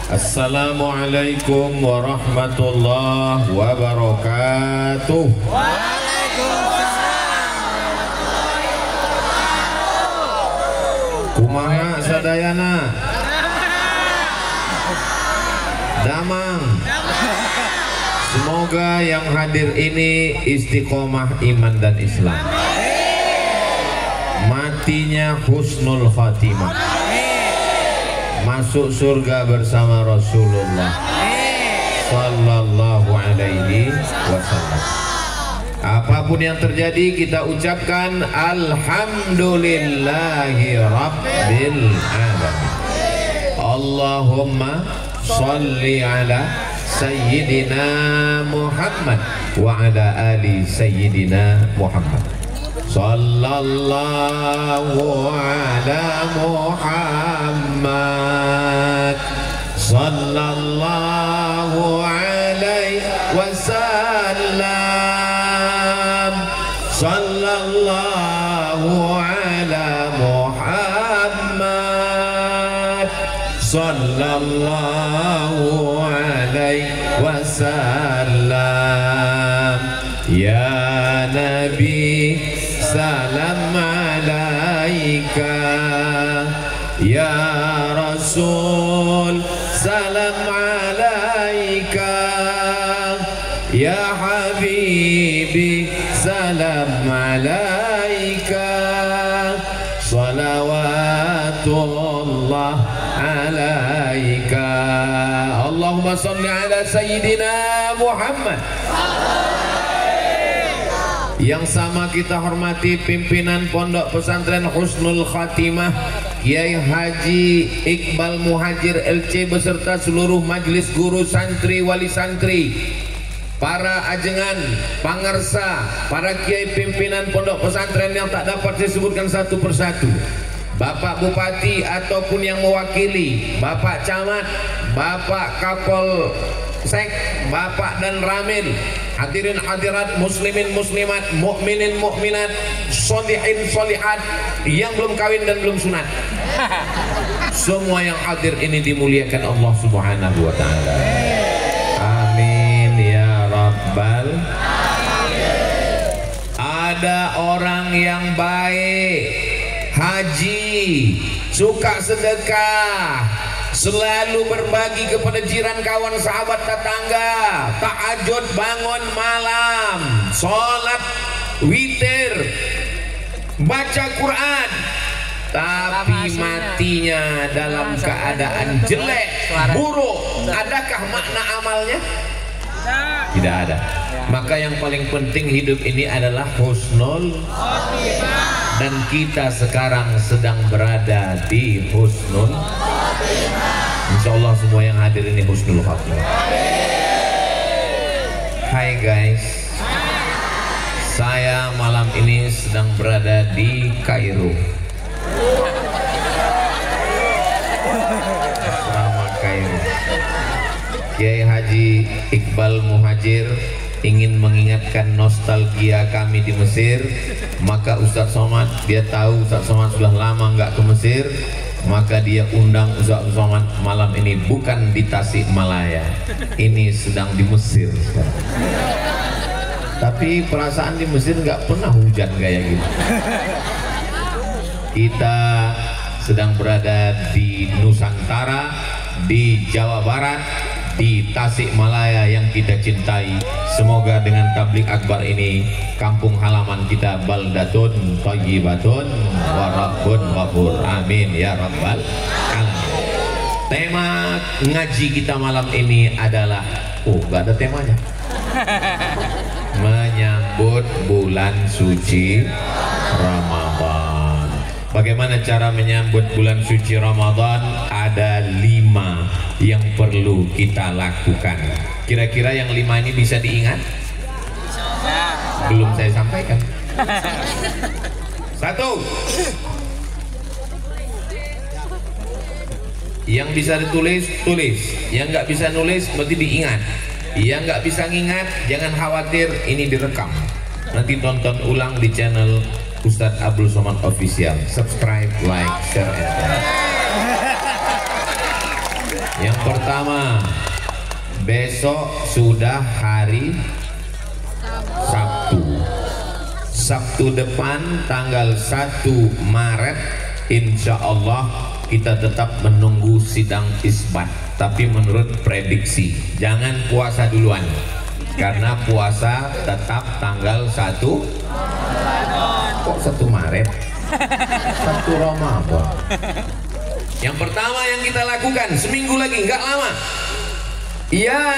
Assalamualaikum warahmatullahi wabarakatuh. Kumaha sadayana? Damang. Semoga yang hadir ini istiqomah iman dan Islam. Matinya husnul khatimah. Masuk surga bersama Rasulullah sallallahu alaihi wasallam. Apapun yang terjadi kita ucapkan alhamdulillahi rabbil alamin. Allahumma sholli ala sayyidina Muhammad wa ala ali sayyidina Muhammad. Sallallahu ala Muhammad sallallahu alaihi wasallam. Sallallahu ala Muhammad sallallahu alaihi wasallam. Ya Nabi salam alaika, ya Rasul salam alaika, ya Habibi salam alaika, salawatullah alaika. Allahumma salli ala sayyidina Muhammad. Yang sama kita hormati pimpinan Pondok Pesantren Husnul Khatimah Kiai Haji Iqbal Muhajir LC beserta seluruh majelis guru santri wali santri, para ajengan, pangarsa, para kiai pimpinan pondok pesantren yang tak dapat disebutkan satu persatu, Bapak Bupati ataupun yang mewakili, Bapak Camat, Bapak Kapol Sek, Bapak dan Ramil, hadirin hadirat, muslimin muslimat, mukminin mukminat, sholihin sholihat, yang belum kawin dan belum sunat, semua yang hadir ini dimuliakan Allah Subhanahu wa ta'ala. Amin ya rabbal alamin. Ada orang yang baik, haji, suka sedekah, selalu berbagi kepada jiran, kawan, sahabat, tetangga, tahajud, bangun malam, sholat witir, baca Quran, tapi matinya dalam keadaan jelek, buruk. Adakah makna amalnya? Tidak ada. Maka yang paling penting hidup ini adalah husnul khatimah, dan kita sekarang sedang berada di husnul khatimah. Insya Allah semua yang hadir ini husnul khatimah. Hai guys, saya malam ini sedang berada di Kairo. Asrama Kairo. Kiai Haji Iqbal Muhajir ingin mengingatkan nostalgia kami di Mesir. Maka Ustadz Somad, dia tahu Ustadz Somad sudah lama nggak ke Mesir, maka dia undang Ustadz Somad malam ini bukan di Tasikmalaya, ini sedang di Mesir. Tapi perasaan di Mesir nggak pernah hujan kayak gitu. Kita sedang berada di Nusantara, di Jawa Barat, di Tasikmalaya yang kita cintai. Semoga dengan tabligh akbar ini kampung halaman kita baldatun thayyibatun wa rabbun ghafur. Amin ya rabbal alamin. Tema ngaji kita malam ini adalah gak ada temanya. Menyambut bulan suci Ramadan. Bagaimana cara menyambut bulan suci Ramadan? Ada 5 yang perlu kita lakukan. Kira-kira yang 5 ini bisa diingat? Belum saya sampaikan. 1. Yang bisa ditulis, tulis. Yang nggak bisa nulis, berarti diingat. Yang nggak bisa ngingat, jangan khawatir, ini direkam. Nanti tonton ulang di channel Ustadz Abdul Somad Official. Subscribe, like, share, and comment. Yang pertama, besok sudah hari Sabtu. Sabtu depan tanggal 1 Maret insya Allah kita tetap menunggu sidang isbat. Tapi menurut prediksi jangan puasa duluan, karena puasa tetap tanggal 1 kok 1 Maret 1 Ramadan. Yang pertama yang kita lakukan seminggu lagi, nggak lama. Ya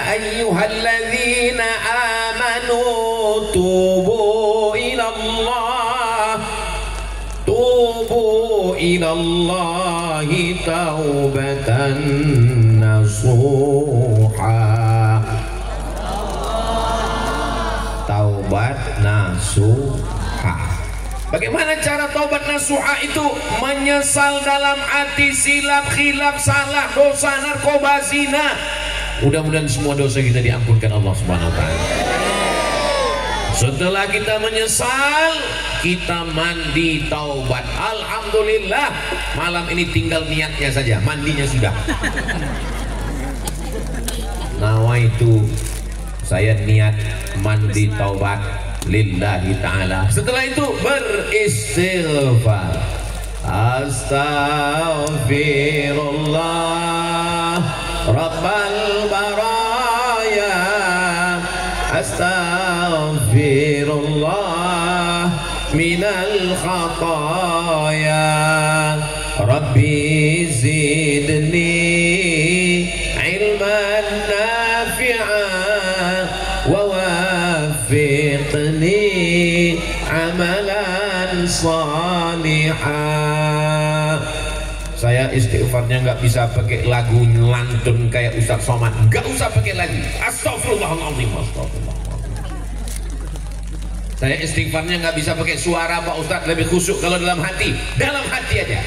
ayyuhalladzina amanu tubu ilallah, tubu ilallahi taubatan nasuha. Taubat nasuha. Bagaimana cara taubat nasuha itu? Menyesal dalam hati, silap, khilaf, salah, dosa, narkoba, zina. Mudah-mudahan semua dosa kita diampunkan Allah Subhanahu wa taala. Setelah kita menyesal, kita mandi taubat. Alhamdulillah, malam ini tinggal niatnya saja, mandinya sudah. Nawaitu, saya niat mandi taubat lillahi ta'ala. Setelah itu beristighfar. Astaghfirullah Rabbal baraya, astaghfirullah minal khataya, Rabbi zidni ilman nafi'an wa waffiqni amalan salihah. Saya istighfarnya nggak bisa pakai lagu lantun kayak Ustaz Somad, nggak usah pakai lagi. Astagfirullahaladzim, astagfirullahaladzim. Saya istighfarnya nggak bisa pakai suara Pak Ustaz, lebih khusyuk kalau dalam hati aja.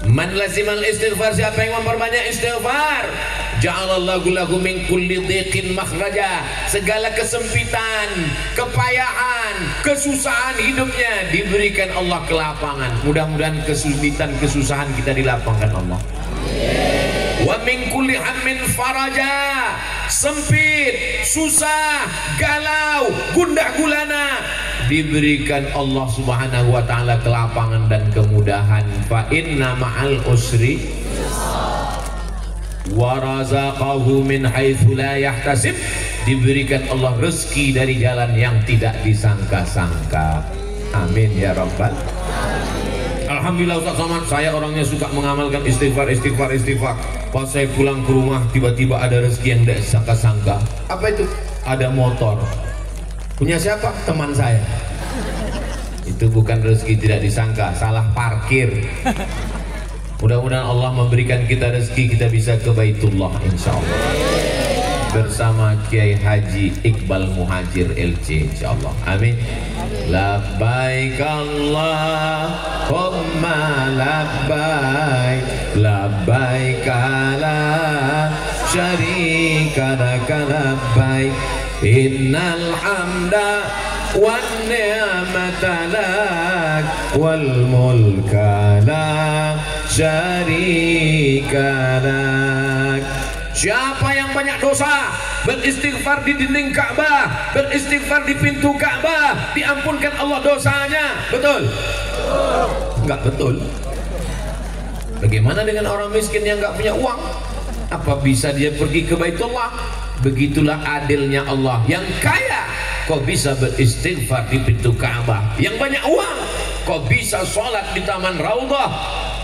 Man lazimal istighfar, siapa yang memperbanyak istighfar, ja'alallahu lahu min kulli dhiqin makhraja. Segala kesempitan, kepayahan, kesusahan hidupnya diberikan Allah kelapangan. Mudah-mudahan kesulitan, kesusahan kita dilapangkan Allah. Wa min kulli hammin faraja. Sempit, susah, galau, gundah gulana diberikan Allah Subhanahu wa taala kelapangan dan kemudahan. Fa inna ma'al usri wa razaqahu min haitsu la yahtasib. Diberikan Allah rezeki dari jalan yang tidak disangka-sangka. Amin ya rabbal. Alhamdulillah Ustaz Somad, saya orangnya suka mengamalkan istighfar. Pas saya pulang ke rumah tiba-tiba ada rezeki yang tidak disangka-sangka. Apa itu? Ada motor. Punya siapa? Teman saya. Itu bukan rezeki tidak disangka, salah parkir. Mudah-mudahan Allah memberikan kita rezeki, kita bisa ke Baitullah insyaallah bersama Kiai Haji Iqbal Muhajir LC insyaallah. Amin. Labbaik Allahumma labbaik, labbaik la syarika laka labbaik, innal hamda wan ni'mata lak wal mulka la syarika lak. Siapa yang banyak dosa beristighfar di dinding Ka'bah, beristighfar di pintu Ka'bah, diampunkan Allah dosanya. Betul? Enggak betul. Bagaimana dengan orang miskin yang enggak punya uang? Apa bisa dia pergi ke Baitullah? Begitulah adilnya Allah. Yang kaya kok bisa beristighfar di pintu Ka'bah, yang banyak uang kok bisa sholat di Taman Raudhah.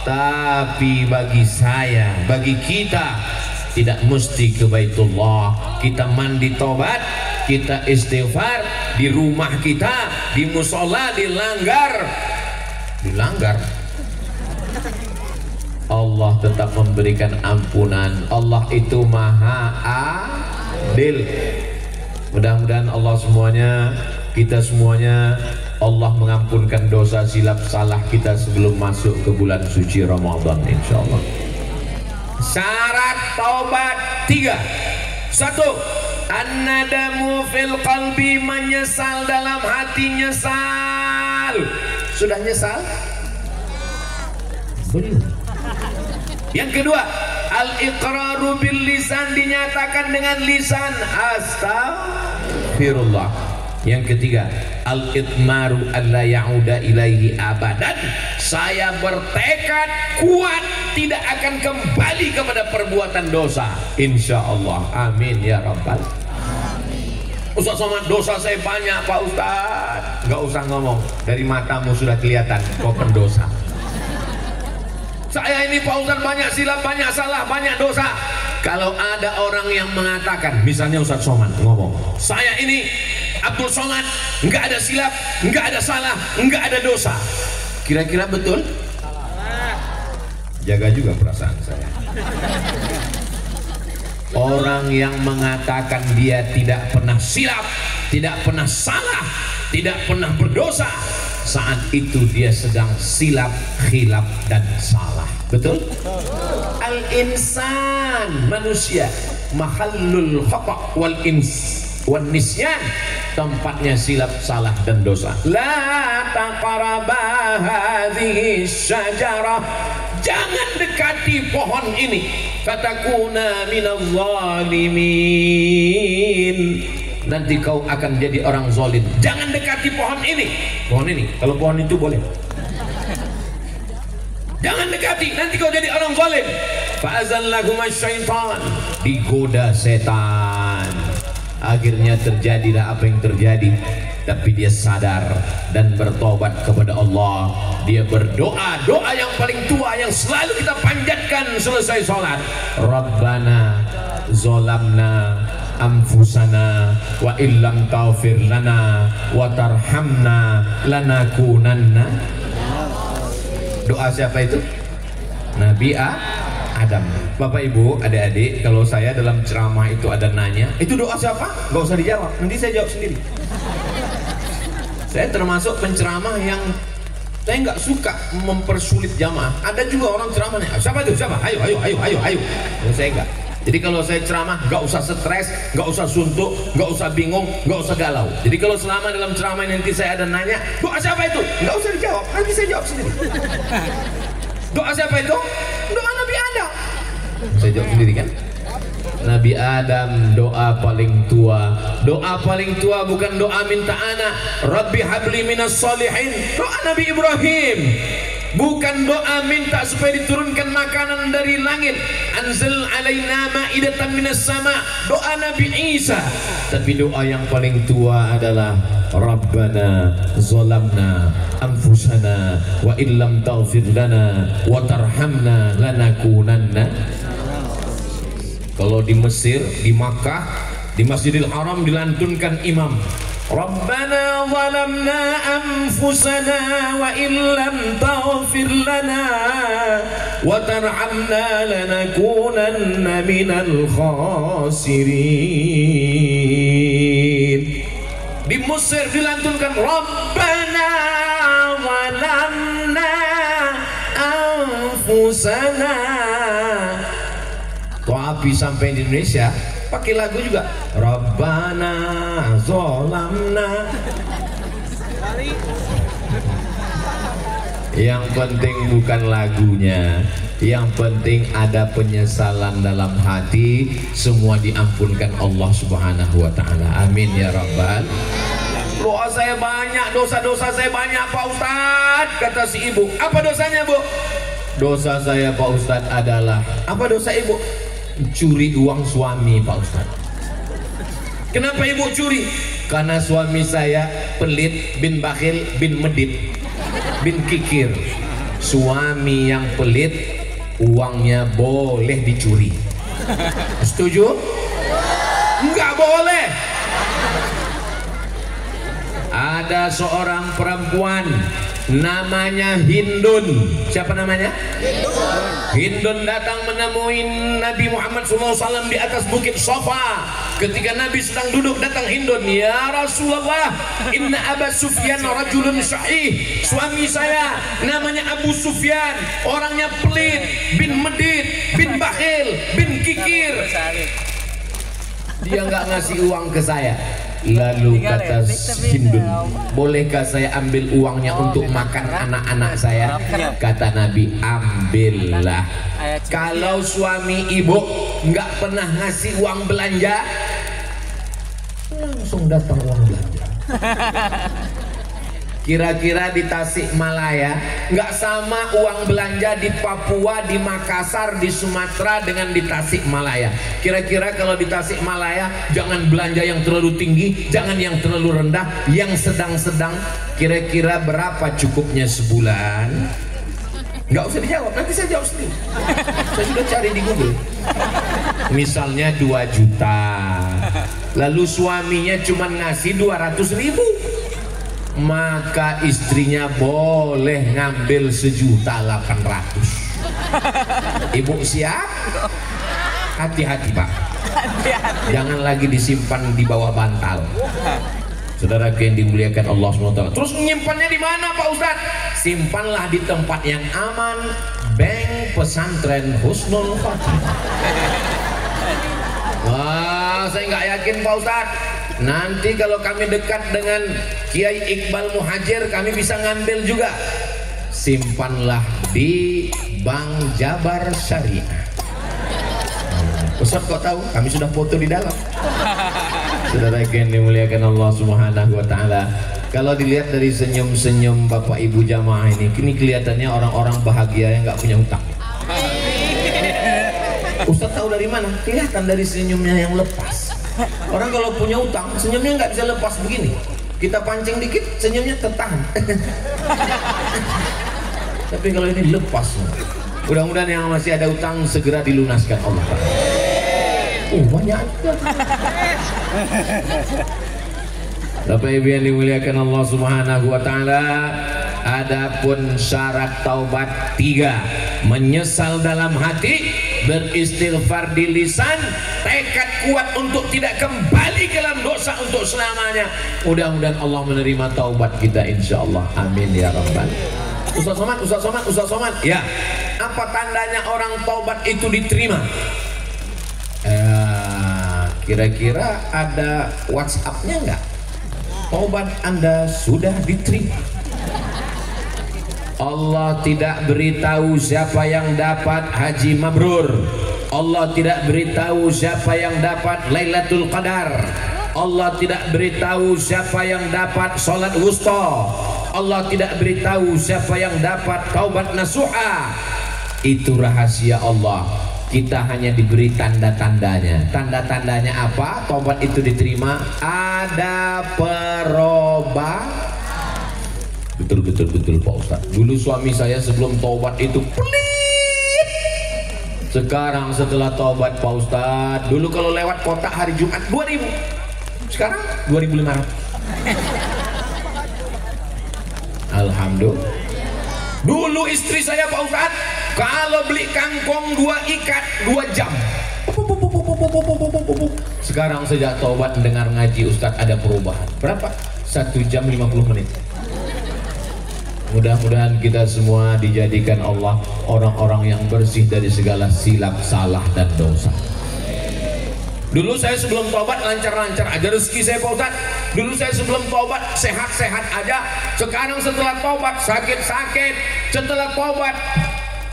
Tapi bagi saya, bagi kita, tidak mesti ke Baitullah. Kita mandi tobat, kita istighfar di rumah kita, di musola, dilanggar. Allah tetap memberikan ampunan. Allah itu maha adil. Mudah-mudahan Allah semuanya, kita semuanya, Allah mengampunkan dosa silap salah kita sebelum masuk ke bulan suci Ramadan insyaallah. Syarat taubat 3. 1. An-nadamu fil qalbi, menyesal dalam hati, nyesal menyesal. Sudah nyesal? Belum. Yang kedua, al-iqraru bil lisan, dinyatakan dengan lisan, astagfirullah. Yang ketiga, al-itmaru alla ya'uda ilaihi abadan, saya bertekad kuat tidak akan kembali kepada perbuatan dosa, insyaallah. Amin ya rabbal. Ustaz Somad, dosa saya banyak Pak Ustaz. Nggak usah ngomong, dari matamu sudah kelihatan kau pendosa. Saya ini Pak Ustaz banyak silap, banyak salah, banyak dosa. Kalau ada orang yang mengatakan, misalnya Ustaz Somad ngomong, saya ini Abdul Somad nggak ada silap, nggak ada salah, nggak ada dosa, kira-kira betul? Jaga juga perasaan saya. Orang yang mengatakan dia tidak pernah silap, tidak pernah salah, tidak pernah berdosa, saat itu dia sedang silap, khilaf dan salah. Betul? Al-insan, manusia, mahallul khata' wal nisyan, tempatnya silap, salah dan dosa. La taqraba hadhihi syajarah, jangan dekati pohon ini, fatakuna minadh zalimin, nanti kau akan jadi orang zalim. Jangan dekati pohon ini. Pohon ini, kalau pohon itu boleh. Jangan dekati, nanti kau jadi orang zalim. Fa'azallahuma syaitan, digoda setan. Akhirnya terjadilah apa yang terjadi. Tapi dia sadar dan bertobat kepada Allah. Dia berdoa, doa yang paling tua yang selalu kita panjatkan selesai sholat. Rabbana zolamna anfusana wa illam taghfir lana wa tarhamna lanakunanna. Doa siapa itu? Nabi Adam. Bapak Ibu, adik-adik, kalau saya dalam ceramah itu ada nanya, itu doa siapa? Gak usah dijawab, nanti saya jawab sendiri. Saya termasuk penceramah yang saya nggak suka mempersulit jamaah. Ada juga orang ceramahnya, siapa itu? Siapa? Ayo. Saya enggak. Jadi kalau saya ceramah nggak usah stres, nggak usah suntuk, nggak usah bingung, nggak usah galau. Jadi kalau selama dalam ceramah nanti saya ada nanya, doa siapa itu? Nggak usah dijawab, nanti saya jawab sendiri. Doa siapa itu? Doa Nabi Adam. Saya jawab sendiri kan? Nabi Adam, doa paling tua. Doa paling tua bukan doa minta anak. Rabbi habli minas salihin. Doa Nabi Ibrahim. Bukan doa minta supaya diturunkan makanan dari langit. Anzal alaina ma'idatan minas sama. Doa Nabi Isa. Tapi doa yang paling tua adalah Rabbana zolamna anfusana wa illam taghfir lana wa tarhamna lanakunanna. Kalau di Mesir, di Makkah, di Masjidil Haram dilantunkan imam, Rabbana zalamna anfusana wa illam taghfir lana wa tarhamna lanakunanna minal khasirin. Di Mesir dilantunkan Rabbana zalamna anfusana. Tapi sampai di Indonesia pakai lagu juga, Rabbana zolamna. Yang penting bukan lagunya, yang penting ada penyesalan dalam hati, semua diampunkan Allah Subhanahu wa ta'ala. Amin ya rabbal. Doa saya banyak, dosa-dosa saya banyak Pak Ustadz, kata si ibu. Apa dosanya Bu? Dosa saya Pak Ustadz adalah, apa dosa ibu? Curi uang suami Pak Ustadz. Kenapa ibu curi? Karena suami saya pelit, bin bakhil, bin medit, bin kikir. Suami yang pelit, uangnya boleh dicuri. Setuju? Enggak boleh. Ada seorang perempuan namanya Hindun. Siapa namanya? Hindun datang menemui Nabi Muhammad SAW di atas bukit Safa. Ketika Nabi sedang duduk, datang Hindun, ya Rasulullah, inna Aba Sufyan rajulun syahih. Suami saya namanya Abu Sufyan, orangnya pelit, bin medit, bin bakhil, bin kikir. Dia nggak ngasih uang ke saya. Lalu kata Hindun, bolehkah saya ambil uangnya untuk makan anak-anak saya? Kata Nabi, ambillah. Kalau suami ibu nggak pernah ngasih uang belanja, langsung datang uang belanja. Kira-kira di Tasikmalaya nggak sama uang belanja di Papua, di Makassar, di Sumatera dengan di Tasikmalaya. Kira-kira kalau di Tasikmalaya jangan belanja yang terlalu tinggi, jangan yang terlalu rendah, yang sedang-sedang. Kira-kira berapa cukupnya sebulan? Nggak usah dijawab, nanti saya jawab sendiri. Saya sudah cari di Google. Misalnya 2 juta, lalu suaminya cuma ngasih 200.000, maka istrinya boleh ngambil 1.800.000. Ibu siap? Hati-hati Pak, jangan lagi disimpan di bawah bantal. Saudara yang dimuliakan Allah SWT. Terus menyimpannya di mana Pak Ustadz? Simpanlah di tempat yang aman, bank pesantren Husnul Khotimah. Wah, saya nggak yakin Pak Ustadz. Nanti kalau kami dekat dengan Kiai Iqbal Muhajir, kami bisa ngambil juga. Simpanlah di Bank Jabar Syariah. Ustadz kok tahu? Kami sudah foto di dalam. Saudara yang dimuliakan Allah Subhanahu wa Ta'ala, kalau dilihat dari senyum-senyum Bapak Ibu jamaah ini kelihatannya orang-orang bahagia yang nggak punya utang. Ustadz tahu dari mana? Kelihatan dari senyumnya yang lepas. Orang kalau punya utang, senyumnya nggak bisa lepas begini. Kita pancing dikit, senyumnya tertahan. Tapi kalau ini lepas. Mudah-mudahan yang masih ada utang segera dilunaskan Allah. Banyak. Bapak Ibu yang dimuliakan Allah Subhanahu wa Ta'ala, adapun syarat taubat 3: menyesal dalam hati, beristighfar di lisan, tekad kuat untuk tidak kembali ke dalam dosa untuk selamanya. Mudah-mudahan Allah menerima taubat kita insyaallah. Amin ya rabbal. Ustaz Somad. Ya, apa tandanya orang taubat itu diterima? Kira-kira ada WhatsApp-nya nggak? Taubat Anda sudah diterima. Allah tidak beritahu siapa yang dapat haji mabrur. Allah tidak beritahu siapa yang dapat Lailatul Qadar. Allah tidak beritahu siapa yang dapat salat wusta. Allah tidak beritahu siapa yang dapat taubat nasuha. Itu rahasia Allah. Kita hanya diberi tanda-tandanya. Tanda-tandanya apa? Taubat itu diterima. Ada perubahan. Betul Pak Ustadz. Dulu suami saya sebelum taubat itu pelit. Sekarang setelah taubat Pak Ustadz, dulu kalau lewat kota hari Jumat 2.000, sekarang 2.500. Alhamdulillah. Dulu istri saya Pak Ustadz, kalau beli kangkong 2 ikat 2 jam. Sekarang sejak taubat mendengar ngaji Ustadz ada perubahan. Berapa? 1 jam 50 menit. Mudah-mudahan kita semua dijadikan Allah orang-orang yang bersih dari segala silap, salah dan dosa. Dulu saya sebelum taubat lancar-lancar aja rezeki saya Pak Ustadz. Dulu saya sebelum taubat sehat-sehat aja. Sekarang setelah taubat sakit-sakit. Setelah taubat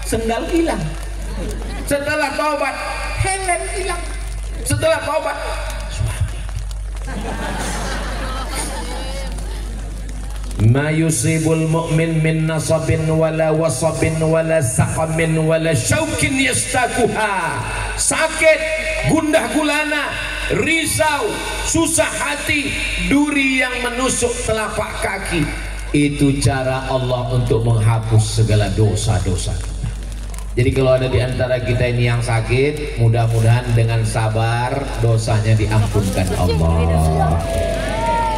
sendal hilang. Setelah taubat helm hilang. Setelah taubat ma yusibul mu'min min nasabin wala wasabin wala saqamin wala syaukin yastakuha. Sakit, gundah gulana, risau, susah hati, duri yang menusuk telapak kaki. Itu cara Allah untuk menghapus segala dosa-dosa. Jadi kalau ada di antara kita ini yang sakit, mudah-mudahan dengan sabar dosanya diampunkan Allah.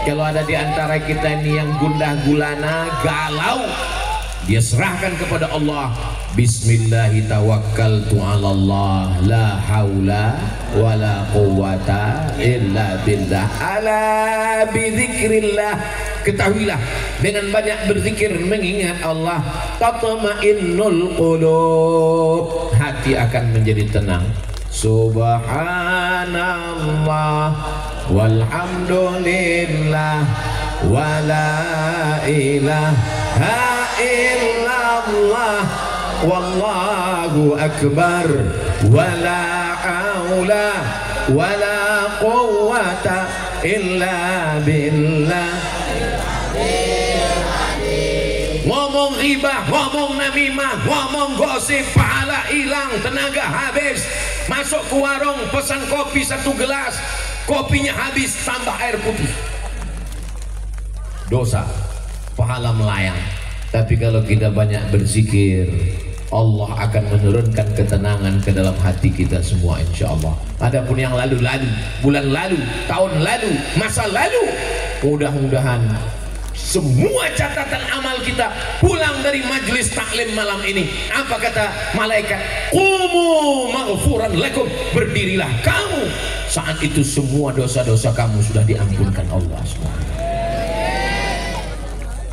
Kalau ada di antara kita ini yang gundah gulana, galau, dia serahkan kepada Allah. Bismillahi tawakkaltu 'ala Allah, la haula wala quwwata illa billah. Ala bidzikrillah, ketahuilah dengan banyak berzikir mengingat Allah, tatma'innul qulub, hati akan menjadi tenang. Subhanallah walhamdulillah wala ilaha illallah wallahu akbar wala haula wala quwwata illa billah. Ngomong ghibah, ngomong namimah, ngomong gosip, pahala hilang, tenaga habis. Masuk ke warung, pesan kopi 1 gelas, kopinya habis, tambah air putih. Dosa, pahala melayang. Tapi kalau kita banyak berzikir, Allah akan menurunkan ketenangan ke dalam hati kita semua, insya Allah. Adapun yang lalu-lalu, bulan lalu, tahun lalu, masa lalu, mudah-mudahan semua catatan amal kita pulang dari majelis taklim malam ini. Apa kata malaikat? Qumu maghfuran lakum, berdirilah kamu. Saat itu semua dosa-dosa kamu sudah diampunkan Allah SWT.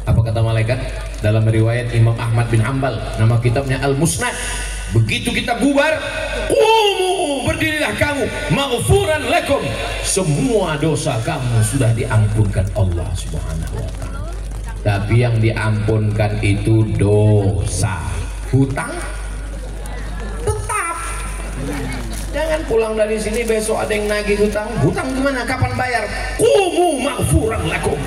Apa kata malaikat? Dalam riwayat Imam Ahmad bin Hanbal, nama kitabnya Al-Musnad, begitu kita bubar, qumu, berdirilah kamu, maghfuran lakum, semua dosa kamu sudah diampunkan Allah Subhanahu wa ta'ala. Tapi yang diampunkan itu dosa. Hutang tetap. Jangan pulang dari sini besok ada yang nagih hutang. Hutang gimana? Kapan bayar? Qumu maghfuran lakum.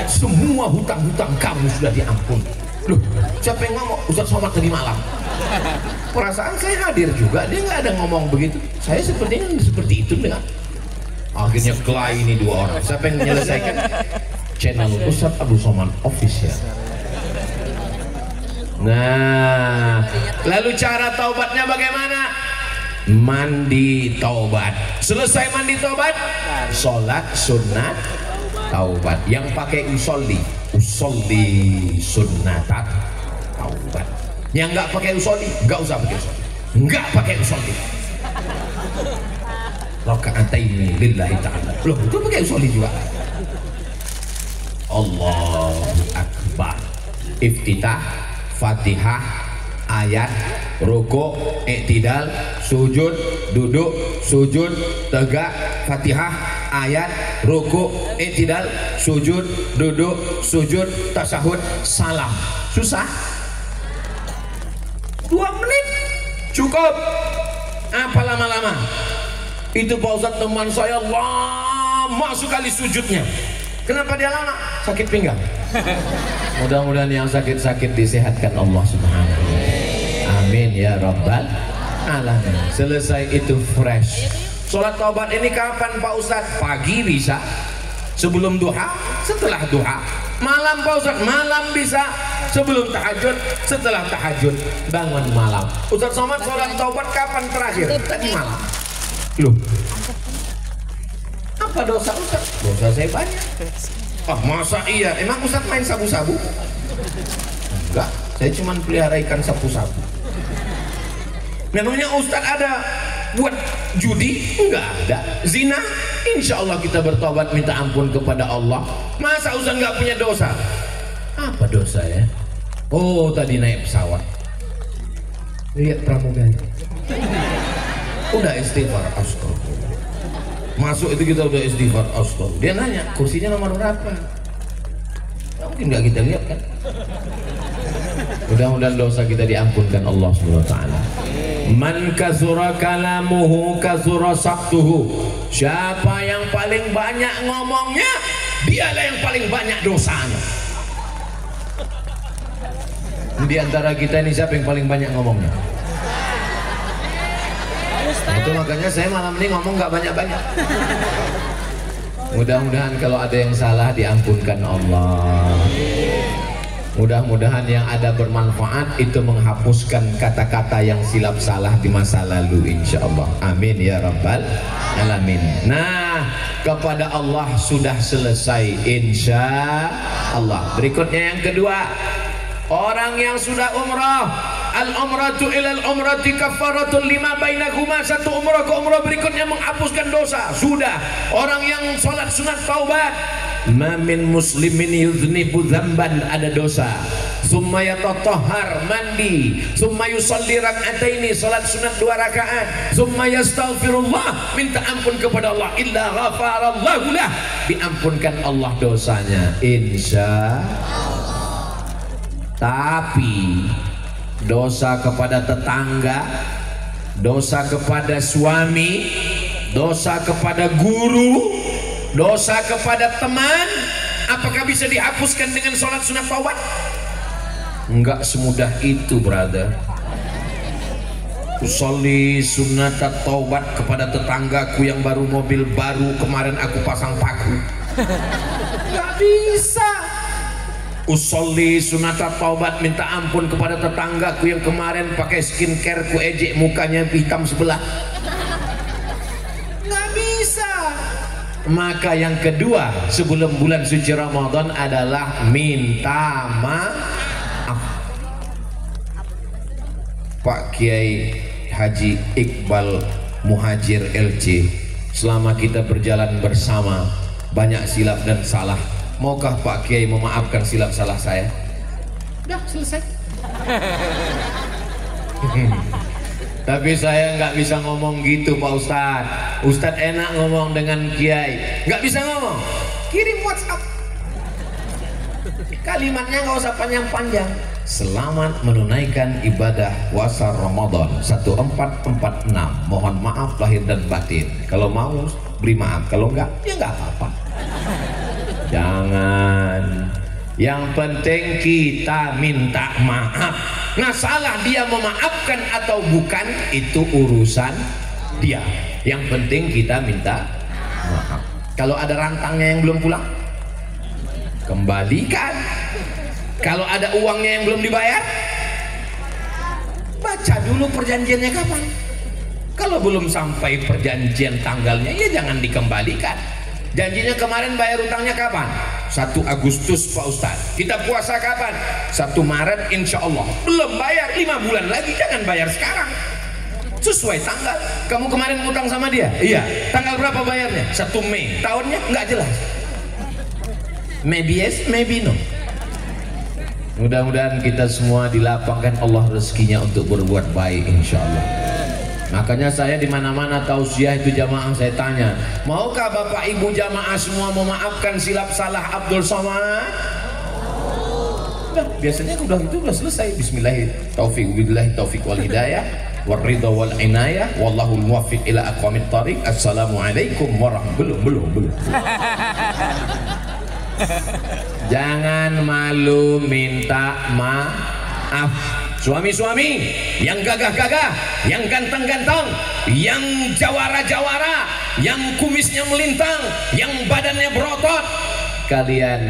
Semua hutang-hutang kamu sudah diampun. Loh, siapa yang ngomong? Ustaz Somad tadi malam. Perasaan saya hadir juga, dia nggak ada ngomong begitu. Saya sepertinya seperti itu dengar. Akhirnya kelahi ini 2 orang. Siapa yang menyelesaikan? Channel Ustaz Abdul Somad Official. Nah, lalu cara taubatnya bagaimana? Mandi taubat. Selesai mandi taubat, sholat sunat taubat. Yang pakai usolli sunnatat taubat. Yang nggak pakai usolli, nggak usah pakai usolli. Nggak pakai usolli. Raka'ataini lillahi ta'ala. Loh, itu pakai usolli juga. Allahu Akbar. Iftitah, Fatihah, ayat, ruku', i'tidal, sujud, duduk, sujud, tegak, Fatihah, ayat, ruku', i'tidal, sujud, duduk, sujud, tasyahud, salam. Susah? 2 menit cukup. Apa lama-lama? Itu Pak Ustadz teman saya lama sekali sujudnya. Kenapa dia lama? Sakit pinggang. Mudah-mudahan yang sakit-sakit disehatkan Allah Subhanahu wa ta'ala. Amin ya rabbal alamin. Selesai itu fresh. Sholat taubat ini kapan Pak Ustadz? Pagi bisa, sebelum duha, setelah duha. Malam Pak Ustadz, malam bisa, sebelum tahajud, setelah tahajud. Bangun malam. Ustadz Somad sholat taubat kapan terakhir? Tadi malam. Loh, apa dosa Ustaz? Dosa saya banyak. Ah, masa iya? Emang Ustaz main sabu-sabu? Enggak, saya cuma pelihara ikan sabu-sabu. Memangnya Ustaz ada buat judi? Enggak ada. Zina? Insya Allah kita bertobat minta ampun kepada Allah. Masa Ustaz nggak punya dosa? Apa dosa ya? Oh, tadi naik pesawat, lihat pramugari, udah istighfar, astagfirullah. Masuk itu kita udah istighfar, astagfirullah. Dia nanya kursinya nomor berapa? Mungkin nggak kita lihat kan. Mudah-mudahan dosa kita diampunkan Allah Subhanahu wa ta'ala. Man kasura kalamuhu kasura saktuhu. Siapa yang paling banyak ngomongnya, dialah yang paling banyak dosanya. Di antara kita ini siapa yang paling banyak ngomongnya? Itu makanya saya malam ini ngomong nggak banyak-banyak. Mudah-mudahan kalau ada yang salah diampunkan Allah. Mudah-mudahan yang ada bermanfaat, itu menghapuskan kata-kata yang silap salah di masa lalu, insya Allah. Amin ya rabbal alamin. Nah, kepada Allah sudah selesai, insya Allah. Berikutnya yang kedua, orang yang sudah umrah, al-umratu ilal umrati kafaratun lima bainahuma. Satu umrah ke umrah berikutnya menghapuskan dosa. Sudah. Orang yang sholat sunat taubat, ma min muslimin yudhnibu dzamban, ada dosa, summa yatatahhar, mandi, summa yusalli rak'ataini, salat sunat 2 rakaat, summa yastaghfirullah, minta ampun kepada Allah, illa ghafarallahu lah, diampunkan Allah dosanya insya Allah. Tapi dosa kepada tetangga, dosa kepada suami, dosa kepada guru, dosa kepada teman, apakah bisa dihapuskan dengan sholat sunat taubat? Enggak semudah itu, brother. Usolli sunat taubat kepada tetanggaku yang baru mobil baru kemarin aku pasang paku. Enggak bisa. Usolli sunat taubat minta ampun kepada tetanggaku yang kemarin pakai skincare ku ejek mukanya hitam sebelah. Nggak bisa. Maka yang kedua sebelum bulan suci Ramadan adalah minta maaf. Pak Kiai Haji Iqbal Muhajir LC, selama kita berjalan bersama banyak silap dan salah. Maukah Pak Kiai memaafkan silap salah saya? Udah selesai. Tapi saya nggak bisa ngomong gitu Pak Ustadz. Ustadz enak ngomong dengan Kiai, nggak bisa ngomong. Kirim WhatsApp. Kalimatnya nggak usah panjang-panjang. Selamat menunaikan ibadah puasa Ramadan 1446. Mohon maaf lahir dan batin. Kalau mau beri maaf, kalau enggak ya nggak apa-apa. Jangan. Yang penting kita minta maaf. Nah, salah dia memaafkan atau bukan itu urusan dia. Yang penting kita minta maaf. Kalau ada rantangnya yang belum pulang, kembalikan. Kalau ada uangnya yang belum dibayar, baca dulu perjanjiannya kapan. Kalau belum sampai perjanjian tanggalnya, ya jangan dikembalikan. Janjinya kemarin bayar utangnya kapan? 1 Agustus Pak Ustadz. Kita puasa kapan? 1 Maret insya Allah. Belum bayar 5 bulan lagi, jangan bayar sekarang. Sesuai tanggal. Kamu kemarin utang sama dia? Iya. Tanggal berapa bayarnya? 1 Mei. Tahunnya nggak jelas. Maybe yes, maybe no. Mudah-mudahan kita semua dilapangkan Allah rezekinya untuk berbuat baik insya Allah. Makanya saya di mana-mana tausiah itu jamaah saya tanya, maukah Bapak Ibu jamaah semua memaafkan silap salah Abdul Somad? Nah, biasanya udah selesai. Bismillahirrahmanirrahim. Taufiq wal hidayah, waridha wal inayah, wallahu muwaffiq ila aqwamit thariq. Assalamualaikum warahmatullahi. Jangan malu minta maaf. Suami-suami yang gagah-gagah, yang ganteng-ganteng, yang jawara-jawara, yang kumisnya melintang, yang badannya berotot, kalian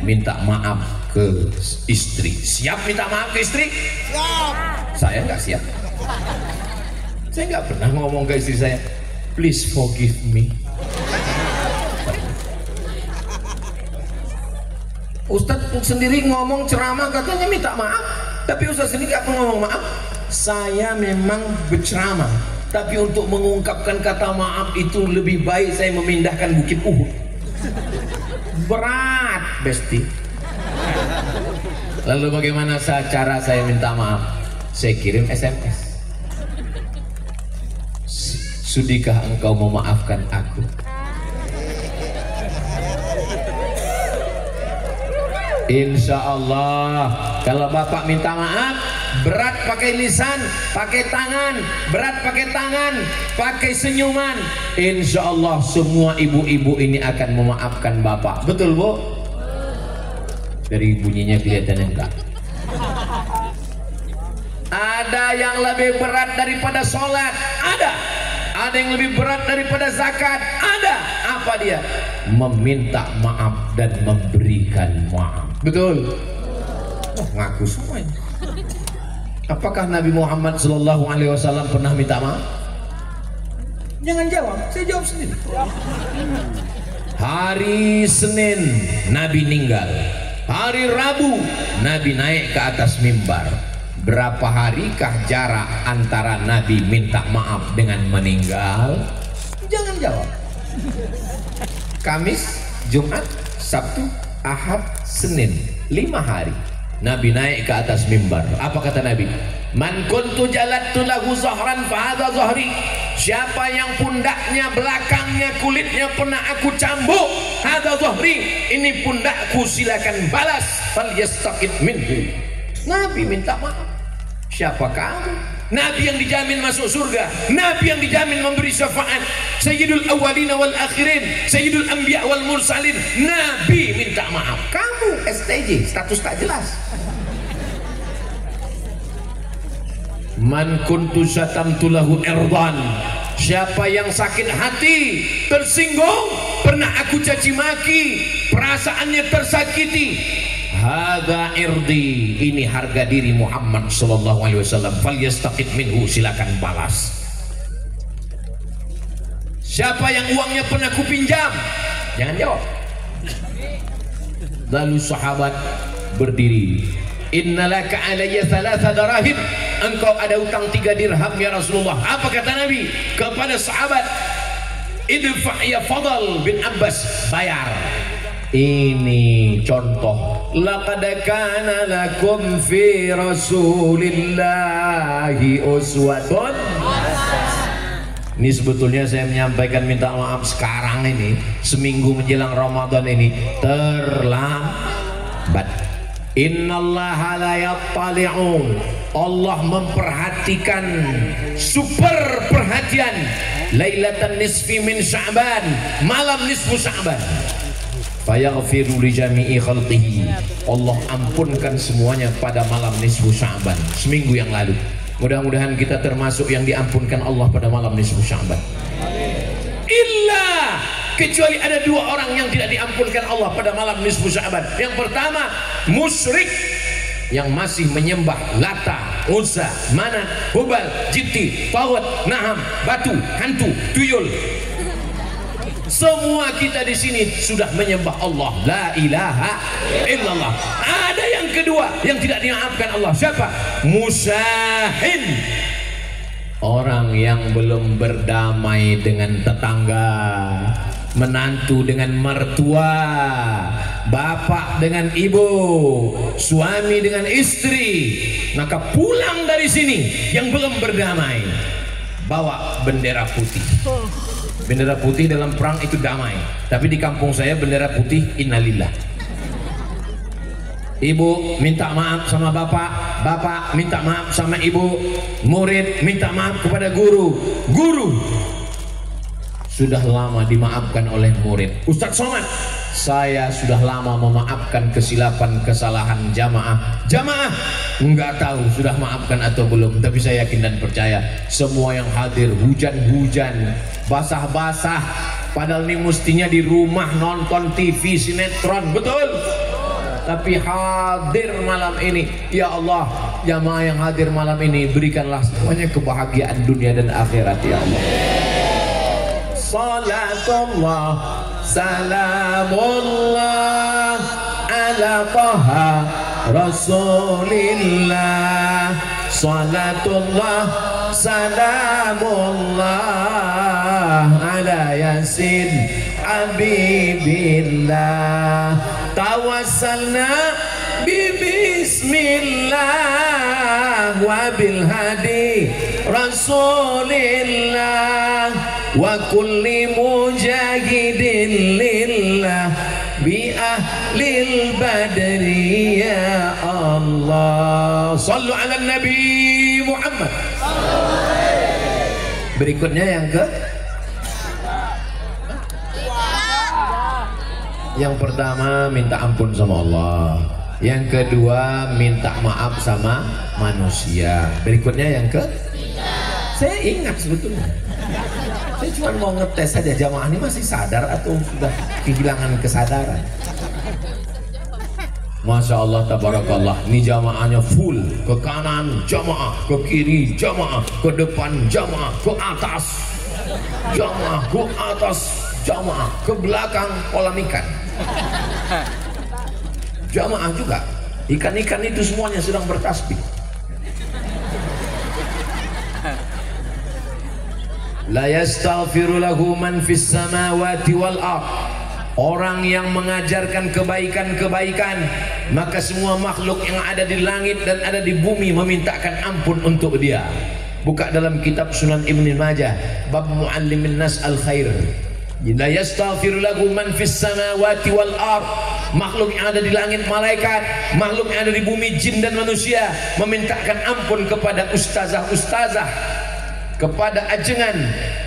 minta maaf ke istri. Siap minta maaf ke istri? Siap. Saya nggak siap. Saya nggak pernah ngomong ke istri saya, please forgive me. Ustadz sendiri ngomong ceramah katanya minta maaf, tapi Ustadz sendiri nggak ngomong maaf. Saya memang berceramah, tapi untuk mengungkapkan kata maaf itu lebih baik saya memindahkan Bukit Uhud. Berat, Besti. Lalu bagaimana cara saya minta maaf? Saya kirim SMS. Sudikah engkau memaafkan aku? Insya Allah. Kalau Bapak minta maaf, berat pakai lisan, pakai tangan, berat pakai tangan, pakai senyuman, insya Allah semua ibu-ibu ini akan memaafkan Bapak. Betul Bu? Dari bunyinya kelihatannya enggak. Ada yang lebih berat daripada sholat, ada yang lebih berat daripada zakat, ada. Apa dia? Meminta maaf dan memberikan maaf. Betul. Oh, ngaku semuanya. Apakah Nabi Muhammad SAW pernah minta maaf? Jangan jawab, saya jawab sendiri. Hari Senin Nabi meninggal, hari Rabu Nabi naik ke atas mimbar. Berapa harikah jarak antara Nabi minta maaf dengan meninggal? Jangan jawab. Kamis, Jumat, Sabtu, Ahad, Senin, 5 hari. Nabi naik ke atas mimbar. Apa kata Nabi? Man kuntu jalattu lahu zahran fa hadha zahri. Siapa yang pundaknya, belakangnya, kulitnya pernah aku cambuk, hadha zahri, ini pundakku, silakan balas. Fal yastaqid minhu. Nabi minta maaf. Siapa kamu? Nabi yang dijamin masuk surga, Nabi yang dijamin memberi syafaat, Sayyidul awwalina wal akhirin, Sayyidul anbiya wal mursalin. Nabi minta maaf. Kamu STJ, status tak jelas. Man kuntu syatamtu lahu irdan. Siapa yang sakit hati, tersinggung, pernah aku caci maki, perasaannya tersakiti, hadza irdi, ini harga diri Muhammad sallallahu alaihi wasallam, falyastaqid minhu, silakan balas. Siapa yang uangnya pernah kupinjam, jangan jawab. Lalu sahabat berdiri. Innalaka alayya thalatha darahim, engkau ada utang 3 dirham ya Rasulullah. Apa kata Nabi kepada sahabat? Idfa' ya Fadl bin Abbas, bayar. Ini contoh. Laqad kana lakum fi Rasulillahi uswatun. Ini sebetulnya saya menyampaikan minta maaf sekarang ini, seminggu menjelang Ramadan ini terlambat. Innallaha la yattali'un, Allah memperhatikan, super perhatian, lailatan nisfi min Sya'ban, malam nisfu Sya'ban, fayaghfiru li jami'i khalqihi, Allah ampunkan semuanya pada malam nisfu Sya'ban, seminggu yang lalu. Mudah-mudahan kita termasuk yang diampunkan Allah pada malam nisfu Sya'ban. Illa, kecuali ada 2 orang yang tidak diampunkan Allah pada malam nisfu Sya'ban. Yang pertama, musyrik yang masih menyembah Lata, Uzza, Manat, Hubal, Jibti, Tawat, Naham, batu, hantu, tuyul. Semua kita di sini sudah menyembah Allah, la ilaha illallah. Ada yang kedua yang tidak dimaafkan Allah. Siapa? Musahin, orang yang belum berdamai dengan tetangga, menantu dengan mertua, bapak dengan ibu, suami dengan istri. Maka pulang dari sini yang belum berdamai, bawa bendera putih. Bendera putih dalam perang itu damai, tapi di kampung saya bendera putih innalillah. Ibu minta maaf sama bapak, bapak minta maaf sama ibu, murid minta maaf kepada guru, guru sudah lama dimaafkan oleh murid. Ustadz Somad, saya sudah lama memaafkan kesilapan kesalahan jamaah. Jamaah enggak tahu sudah maafkan atau belum, tapi saya yakin dan percaya semua yang hadir, hujan-hujan, basah-basah, padahal ini mestinya di rumah nonton TV sinetron, betul? Tapi hadir malam ini, ya Allah, jamaah yang hadir malam ini berikanlah semuanya kebahagiaan dunia dan akhirat ya Allah. Salatullah salamullah ala taha rasulillah. Salatullah salamullah ala yasin habibillah. Tawassalna bismillah wa bil hadi rasulillah wa kulli mujahidin lillah bi ahlil badri ya Allah. Sallu ala Nabi Muhammad. Berikutnya yang pertama minta ampun sama Allah, yang kedua minta maaf sama manusia. Berikutnya yang saya ingat sebetulnya, saya cuma mau ngetes saja jamaah ini masih sadar atau sudah kehilangan kesadaran. Masya Allah, tabarakallah, ini jamaahnya full, ke kanan jamaah, ke kiri jamaah, ke depan jamaah, ke atas jamaah, ke atas jamaah, ke belakang kolam ikan jamaah juga. Ikan-ikan itu semuanya sedang bertasbih. La yastaghfiru lahu man fis samawati wal ard. orang yang mengajarkan kebaikan-kebaikan, maka semua makhluk yang ada di langit dan ada di bumi memintakan ampun untuk dia. Buka dalam kitab Sunan Ibnu Majah bab muallimin nas al khair. La yastaghfir lahu man fis samawati wal ard. Makhluk yang ada di langit malaikat, makhluk yang ada di bumi jin dan manusia memintakan ampun kepada ustazah-ustazah, kepada ajengan,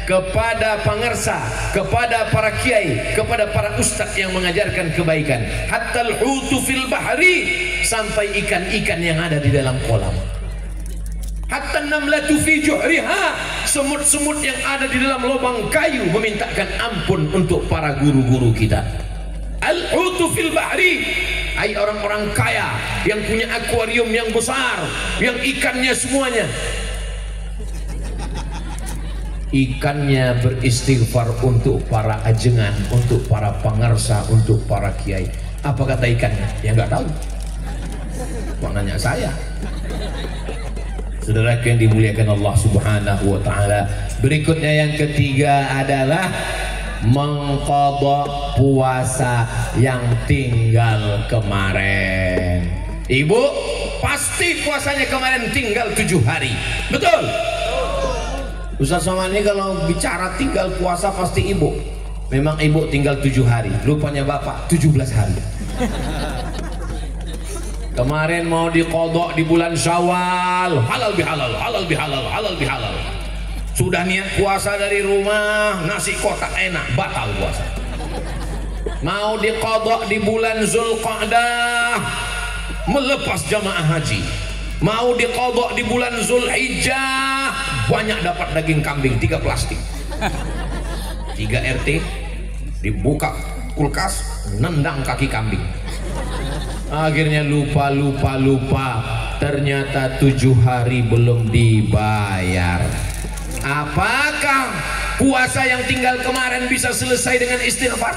kepada pangarsa, kepada para kiai, kepada para ustaz yang mengajarkan kebaikan. Hatta al-hutu fil bahri, sampai ikan-ikan yang ada di dalam kolam. Hatta namlatu fi juhriha, semut-semut yang ada di dalam lubang kayu memintakan ampun untuk para guru-guru kita. Al-hutu fil bahri, ai orang-orang kaya yang punya akuarium yang besar, yang ikannya semuanya, ikannya beristighfar untuk para ajengan, untuk para pangarsa, untuk para kiai. Apa kata ikannya? Ya nggak tahu. Kok nanya saya? Saudara yang dimuliakan Allah Subhanahu wa taala. Berikutnya yang ketiga adalah mengqadha puasa yang tinggal kemarin. Ibu pasti puasanya kemarin tinggal 7 hari. Betul? Ustaz Somad ini kalau bicara tinggal puasa pasti ibu. Memang ibu tinggal 7 hari. Rupanya bapak 17 hari. Kemarin mau diqadha di bulan Syawal, halal bihalal, halal bihalal, halal bihalal. Sudah niat puasa dari rumah, nasi kotak enak, batal puasa. Mau diqadha di bulan Zulqa'dah, melepas jamaah haji. Mau diqadha di bulan Zulhijjah, banyak dapat daging kambing 3 plastik. 3 RT, dibuka kulkas, nendang kaki kambing. Akhirnya lupa. Ternyata 7 hari belum dibayar. Apakah puasa yang tinggal kemarin bisa selesai dengan istighfar?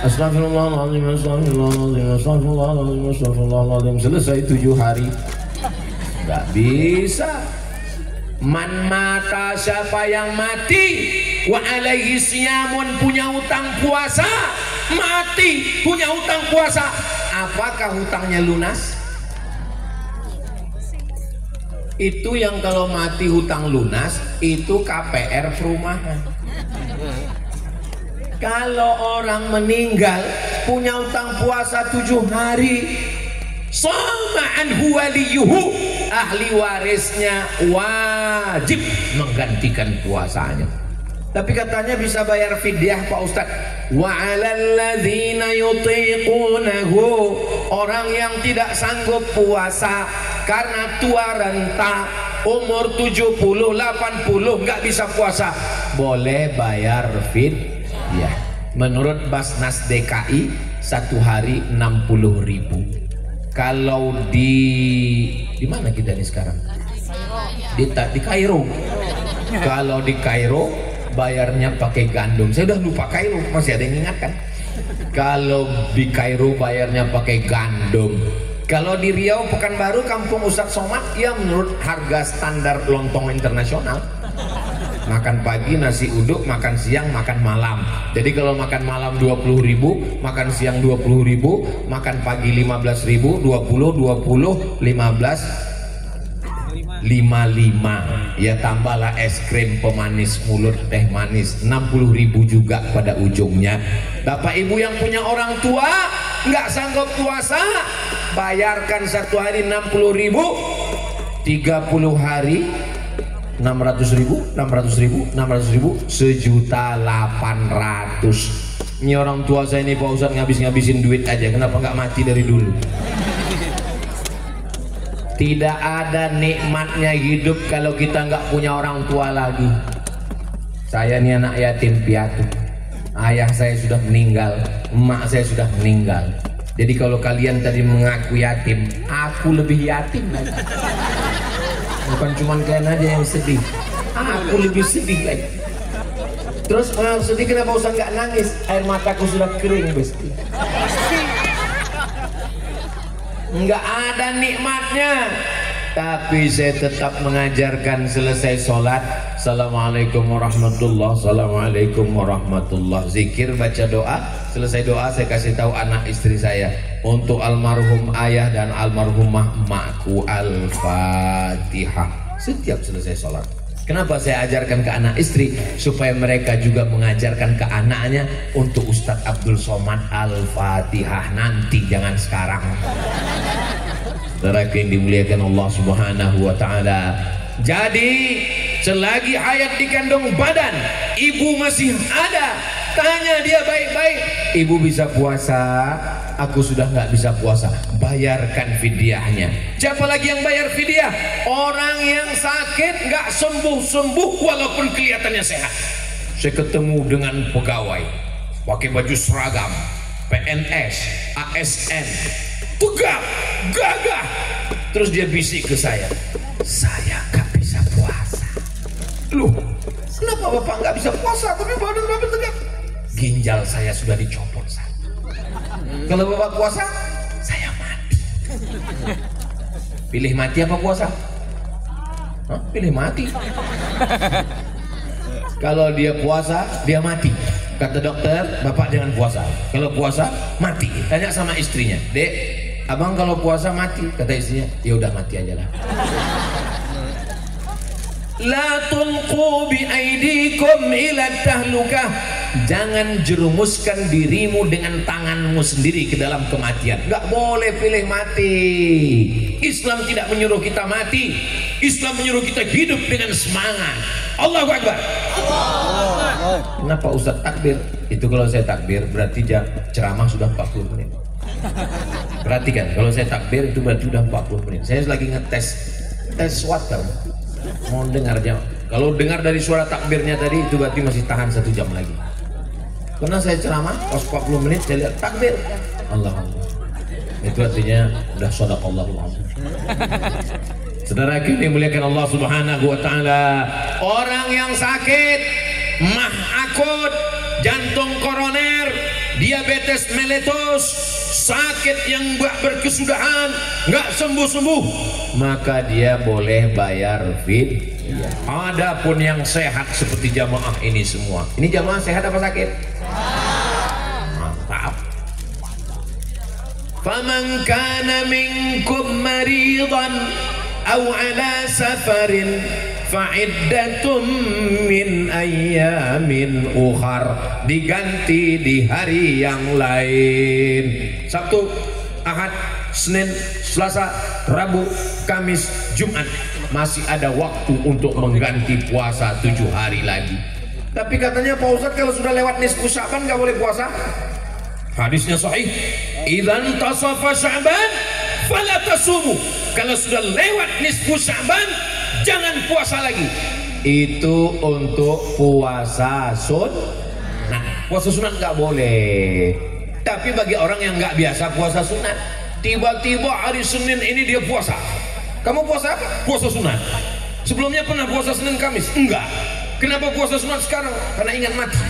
Astagfirullahaladzim, astagfirullahaladzim, astagfirullahaladzim, astagfirullahaladzim. Selesai 7 hari. Gak bisa. Man mata, siapa yang mati wa alaihi siyamun, punya utang puasa, mati punya utang puasa, apakah hutangnya lunas? Itu yang kalau mati hutang lunas itu KPR perumahan. Kalau orang meninggal punya utang puasa 7 hari, sama anhu waliyuhu, ahli warisnya wajib menggantikan puasanya. Tapi katanya bisa bayar fidyah Pak Ustadz. Wa 'alal ladzina yutiqunahu, orang yang tidak sanggup puasa karena tua renta, umur 70, 80 nggak bisa puasa, boleh bayar fidyah. Menurut Basnas DKI 1 hari 60.000. Kalau di mana kita nih sekarang? Di Kairo. Kalau di Kairo bayarnya pakai gandum. Saya udah lupa Kairo, masih ada yang ingat kan? Kalau di Kairo bayarnya pakai gandum. Kalau di Riau, Pekanbaru, Kampung Ustaz Somad, ya menurut harga standar lontong internasional. Makan pagi nasi uduk, makan siang, makan malam. Jadi kalau makan malam 20.000, makan siang 20.000, makan pagi 15.000, 20, 15, 55. Ya tambahlah es krim pemanis mulut, teh manis, 60.000 juga pada ujungnya. Bapak ibu yang punya orang tua nggak sanggup puasa, bayarkan 1 hari 60.000, 30 hari 600.000, 1.800.000. 1.800.000. Ini orang tua saya ini Pak Ustadz ngabisin duit aja, kenapa nggak mati dari dulu? Tidak ada nikmatnya hidup kalau kita nggak punya orang tua lagi. Saya ini anak yatim piatu, ayah saya sudah meninggal, emak saya sudah meninggal. Jadi kalau kalian tadi mengaku yatim, aku lebih yatim lagi. Bukan cuma kalian aja yang sedih, aku lebih sedih lagi. Terus orang sedih kenapa usah nggak nangis? Air mataku sudah kering besti. Nggak ada nikmatnya. Tapi saya tetap mengajarkan selesai sholat, Assalamualaikum warahmatullah, Assalamualaikum warahmatullah, zikir, baca doa, selesai doa saya kasih tahu anak istri saya, untuk almarhum ayah dan almarhumah emakku Al-Fatihah setiap selesai sholat. Kenapa saya ajarkan ke anak istri? Supaya mereka juga mengajarkan ke anaknya untuk Ustadz Abdul Somad Al-Fatihah nanti, jangan sekarang. Saudara yang dimuliakan Allah Subhanahu wa Ta'ala. Jadi selagi hayat di kandung badan, ibu masih ada, tanya dia baik-baik, ibu bisa puasa? Aku sudah nggak bisa puasa, bayarkan fidyahnya. Siapa lagi yang bayar fidyah? Orang yang sakit nggak sembuh-sembuh walaupun kelihatannya sehat. Saya ketemu dengan pegawai pakai baju seragam, PNS, ASN, tegap, gagah. Terus dia bisik ke saya nggak bisa puasa. Loh, kenapa bapak nggak bisa puasa tapi badan bapak tegap? Ginjal saya sudah dicopot saya. Kalau bapak puasa, saya mati. Pilih mati apa puasa? Hah? Pilih mati. Kalau dia puasa, dia mati. Kata dokter, bapak jangan puasa. Kalau puasa, mati. Tanya sama istrinya, Dek, abang kalau puasa mati. Kata istrinya, ya udah mati aja lah. La tulqu bi aidikum ila tahlukah. Jangan jerumuskan dirimu dengan tanganmu sendiri ke dalam kematian. Nggak boleh pilih mati. Islam tidak menyuruh kita mati. Islam menyuruh kita hidup dengan semangat. Allahu Akbar. Kenapa Ustaz takbir? Itu kalau saya takbir berarti ceramah sudah 40 menit. Perhatikan, kalau saya takbir itu berarti sudah 40 menit. Saya lagi ngetes water. Mau dengar jam. Kalau dengar dari suara takbirnya tadi itu berarti masih tahan 1 jam lagi. Karena saya ceramah pas 40 menit saya lihat takbir. Allah. Itu artinya udah shadaqallahul azim. Saudara yang dimuliakan Allah Subhanahu wa Ta'ala, orang yang sakit mah akut, jantung koroner, diabetes meletus, sakit yang berkesudahan, nggak sembuh-sembuh, maka dia boleh bayar fidyah. Adapun yang sehat seperti jamaah ini semua, ini jamaah sehat apa sakit? Mantap. Faman kana minkum maridan aw ala safarin fa'iddatum min ayyamin ukhar, diganti di hari yang lain. Sabtu, Ahad, Senin, Selasa, Rabu, Kamis, Jumat, masih ada waktu untuk mengganti puasa 7 hari lagi. Tapi katanya Pak Ustadz kalau sudah lewat nisfu Sya'ban nggak boleh puasa. Hadisnya sahih, idzan tasafa Sya'ban fala tasumu. Kalau sudah lewat nisfu Sya'ban jangan puasa lagi. Itu untuk puasa sunat. Puasa sunat nggak boleh. Tapi bagi orang yang nggak biasa puasa sunat, tiba-tiba hari Senin ini dia puasa. Kamu puasa apa? Puasa sunat. Sebelumnya pernah puasa Senin Kamis? Enggak. Kenapa puasa sunat sekarang? Karena ingat mati.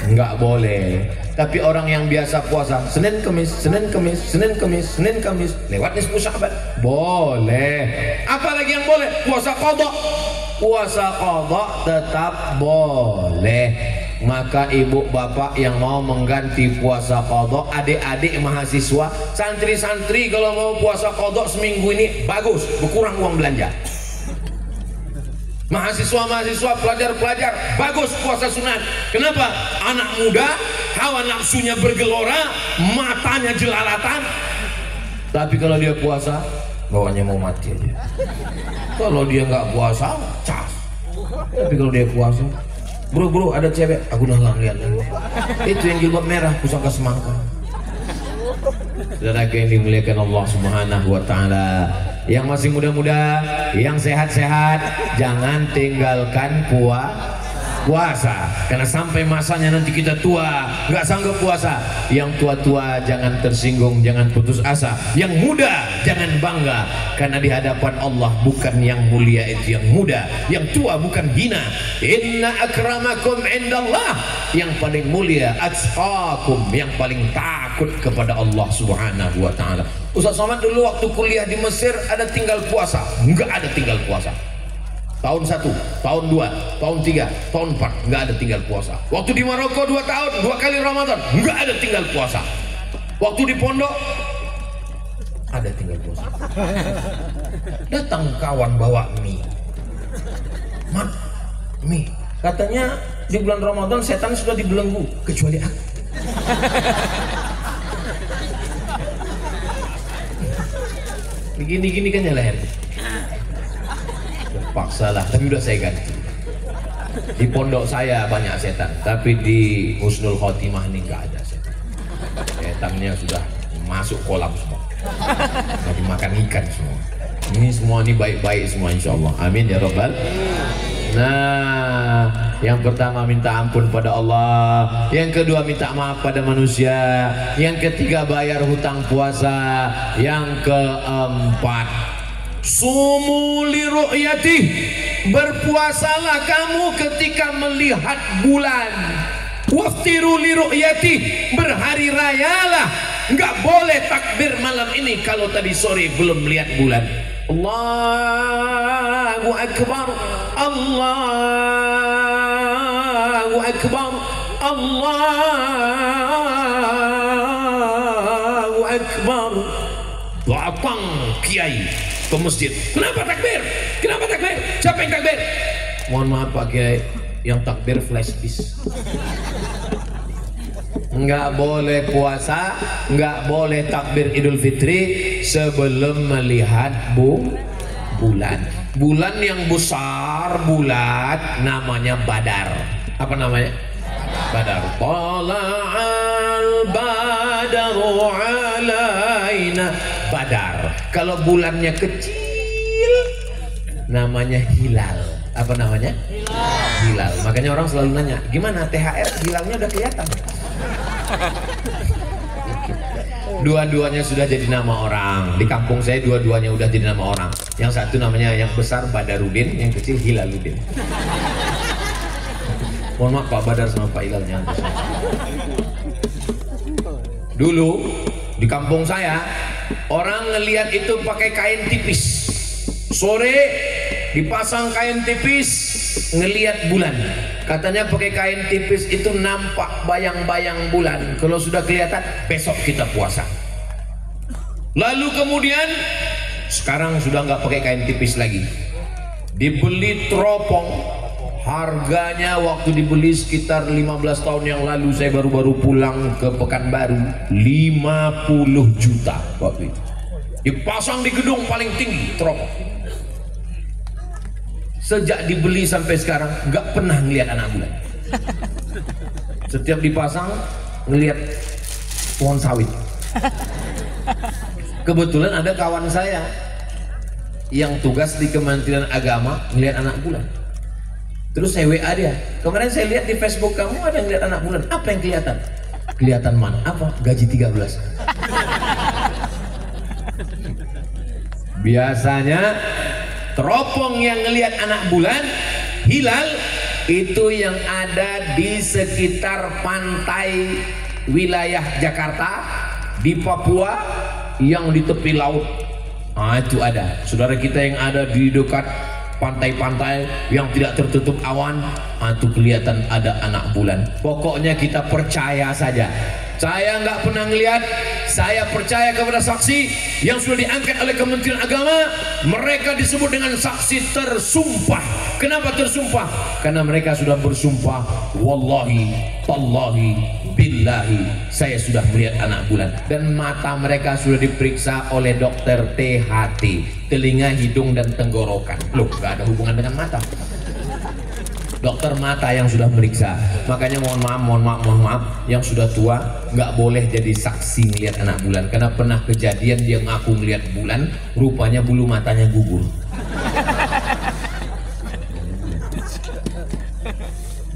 Enggak boleh. Tapi orang yang biasa puasa Senin Kamis, Senin Kamis, Senin Kamis, Senin Kamis, lewat nisfu Sya'ban, boleh. Apalagi yang boleh? Puasa qadha. Puasa qadha tetap boleh. Maka ibu bapak yang mau mengganti puasa qadha, adik-adik mahasiswa, santri-santri kalau mau puasa qadha seminggu ini bagus, berkurang uang belanja. Mahasiswa-mahasiswa, pelajar-pelajar, bagus puasa sunat. Kenapa? Anak muda, hawa nafsunya bergelora, matanya jelalatan. Tapi kalau dia puasa, bawahnya mau mati aja. Kalau dia nggak puasa, cas. Tapi kalau dia puasa, bro ada cewek, aku udah nggak ngeliat lagi. Itu yang jilbab merah, pusaka semangka. Saudara yang dimuliakan Allah Subhanahu wa Ta'ala, yang masih muda-muda, yang sehat-sehat, jangan tinggalkan puasa, karena sampai masanya nanti kita tua nggak sanggup puasa. Yang tua-tua jangan tersinggung, jangan putus asa. Yang muda jangan bangga, karena di hadapan Allah bukan yang mulia itu yang muda, yang tua bukan hina. Inna akramakum indallah, yang paling mulia atqakum, yang paling takut kepada Allah Subhanahu wa Ta'ala. Ustaz Somad dulu waktu kuliah di Mesir ada tinggal puasa? Enggak ada tinggal puasa. tahun 1, tahun 2, tahun 3, tahun 4 nggak ada tinggal puasa. Waktu di Maroko 2 tahun 2 kali Ramadan nggak ada tinggal puasa. Waktu di pondok ada tinggal puasa. Datang kawan bawa mie, mie katanya di bulan Ramadan setan sudah dibelenggu kecuali aku. Gini kan ya leher. Terpaksa lah, tapi udah saya ganti. Di pondok saya banyak setan, tapi di Husnul Khotimah ini nggak ada setan. Setannya sudah masuk kolam semua, sudah dimakan ikan semua. Ini semua ini baik-baik semua insya Allah. Amin ya Rabbal. Nah, yang pertama minta ampun pada Allah, yang kedua minta maaf pada manusia, yang ketiga bayar hutang puasa, yang keempat sumu li ru'yatih, berpuasalah kamu ketika melihat bulan. Waftiru li ru'yatih, berhari rayalah, nggak boleh takbir malam ini kalau tadi sore belum melihat bulan. Allahu Akbar, Allahu Akbar, Allahu Akbar. Datang kiai ke masjid. Kenapa takbir? Kenapa takbir? Siapa yang takbir? Mohon maaf Pak Kiai, yang takbir flash disk. Nggak boleh puasa, nggak boleh takbir Idul Fitri sebelum melihat bulan. Bulan yang besar, bulat, namanya Badar. Apa namanya? Badar. Tala'al badaru alaina. Badar. Kalau bulannya kecil, namanya hilal. Apa namanya? Hilal. Makanya orang selalu nanya, gimana THR hilalnya udah kelihatan? Dua-duanya sudah jadi nama orang. Di kampung saya dua-duanya udah jadi nama orang. Yang satu namanya, yang besar Badarudin, yang kecil Hilaludin. Mohon maaf Pak Badar sama Pak Hilalnya. Dulu di kampung saya orang ngelihat itu pakai kain tipis. Sore dipasang kain tipis, ngelihat bulan. Katanya pakai kain tipis itu nampak bayang-bayang bulan. Kalau sudah kelihatan, besok kita puasa. Lalu kemudian sekarang sudah nggak pakai kain tipis lagi, dibeli teropong. Harganya waktu dibeli sekitar 15 tahun yang lalu, saya baru-baru pulang ke Pekanbaru, 50 juta waktu itu. Dipasang di gedung paling tinggi teropong. Sejak dibeli sampai sekarang nggak pernah ngelihat anak bulan. Setiap dipasang ngelihat pohon sawit. Kebetulan ada kawan saya yang tugas di Kementerian Agama ngelihat anak bulan. Terus saya WA dia, kemarin saya lihat di Facebook kamu ada ngelihat anak bulan. Apa yang kelihatan? Kelihatan mana? Apa? Gaji 13. Biasanya teropong yang ngelihat anak bulan hilal itu yang ada di sekitar pantai wilayah Jakarta, di Papua, yang di tepi laut. Nah, itu ada saudara kita yang ada di dekat pantai-pantai yang tidak tertutup awan, itu kelihatan ada anak bulan. Pokoknya kita percaya saja. Saya nggak pernah ngelihat, saya percaya kepada saksi yang sudah diangkat oleh Kementerian Agama. Mereka disebut dengan saksi tersumpah. Kenapa tersumpah? Karena mereka sudah bersumpah, wallahi, tallahi, billahi, saya sudah melihat anak bulan. Dan mata mereka sudah diperiksa oleh dokter THT, telinga, hidung, dan tenggorokan. Loh, nggak ada hubungan dengan mata. Dokter mata yang sudah meriksa. Makanya mohon maaf, yang sudah tua nggak boleh jadi saksi melihat anak bulan, karena pernah kejadian dia ngaku melihat bulan, rupanya bulu matanya gugur.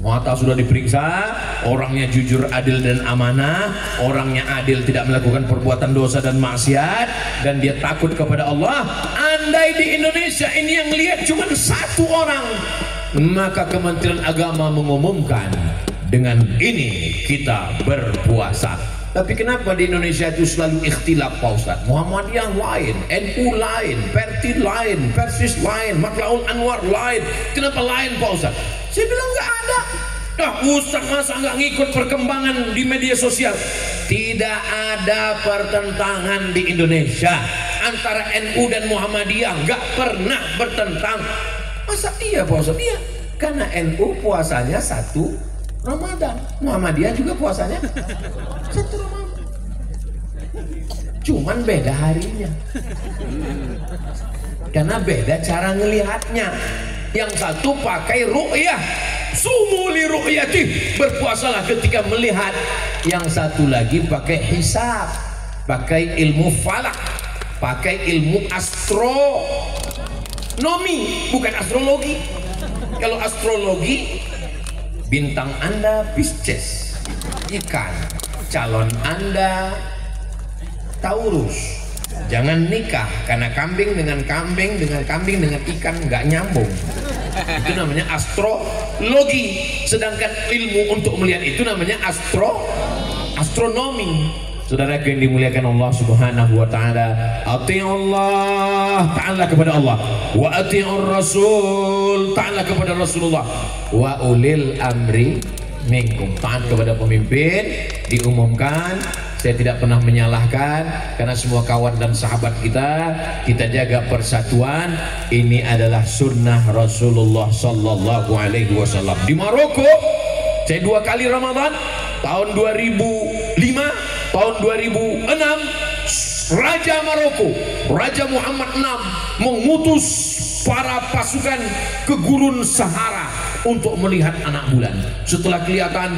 Mata sudah diperiksa, orangnya jujur, adil, dan amanah. Orangnya adil, tidak melakukan perbuatan dosa dan maksiat, dan dia takut kepada Allah. Andai di Indonesia ini yang lihat cuma satu orang, maka Kementerian Agama mengumumkan, dengan ini kita berpuasa. Tapi kenapa di Indonesia itu selalu ikhtilaf Pak Ustaz? Muhammadiyah lain, NU lain, Perti lain, Persis lain, Matlaul Anwar lain. Kenapa lain Pak Ustaz? Saya bilang nggak ada. Nah, Ustaz masa nggak ngikut perkembangan di media sosial? Tidak ada pertentangan di Indonesia antara NU dan Muhammadiyah, nggak pernah bertentang. Masa iya Pak Ustaz? Iya, karena NU puasanya 1 Ramadan, Muhammadiyah juga puasanya 1 Ramadan, cuman beda harinya, karena beda cara ngelihatnya. Yang satu pakai ru'yah, sumu li ru'yati, berpuasalah ketika melihat. Yang satu lagi pakai hisab, pakai ilmu falak, pakai ilmu astronomi, bukan astrologi. Kalau astrologi, bintang Anda Pisces, ikan, calon Anda Taurus, jangan nikah karena kambing dengan kambing dengan ikan nggak nyambung. Itu namanya astrologi. Sedangkan ilmu untuk melihat itu namanya astronomi. Saudara yang dimuliakan Allah Subhanahu wa taala, ati'ullah, ta'ala kepada Allah, wa ati'ur rasul, ta'ala kepada Rasulullah, wa ulil amri minkum, taat kepada pemimpin. Diumumkan, saya tidak pernah menyalahkan karena semua kawan dan sahabat kita jaga persatuan. Ini adalah sunnah Rasulullah sallallahu alaihi wasallam. Di Maroko saya 2 kali Ramadan, tahun 2005, tahun 2006, Raja Maroko, Raja Muhammad VI mengutus para pasukan ke gurun Sahara untuk melihat anak bulan. Setelah kelihatan,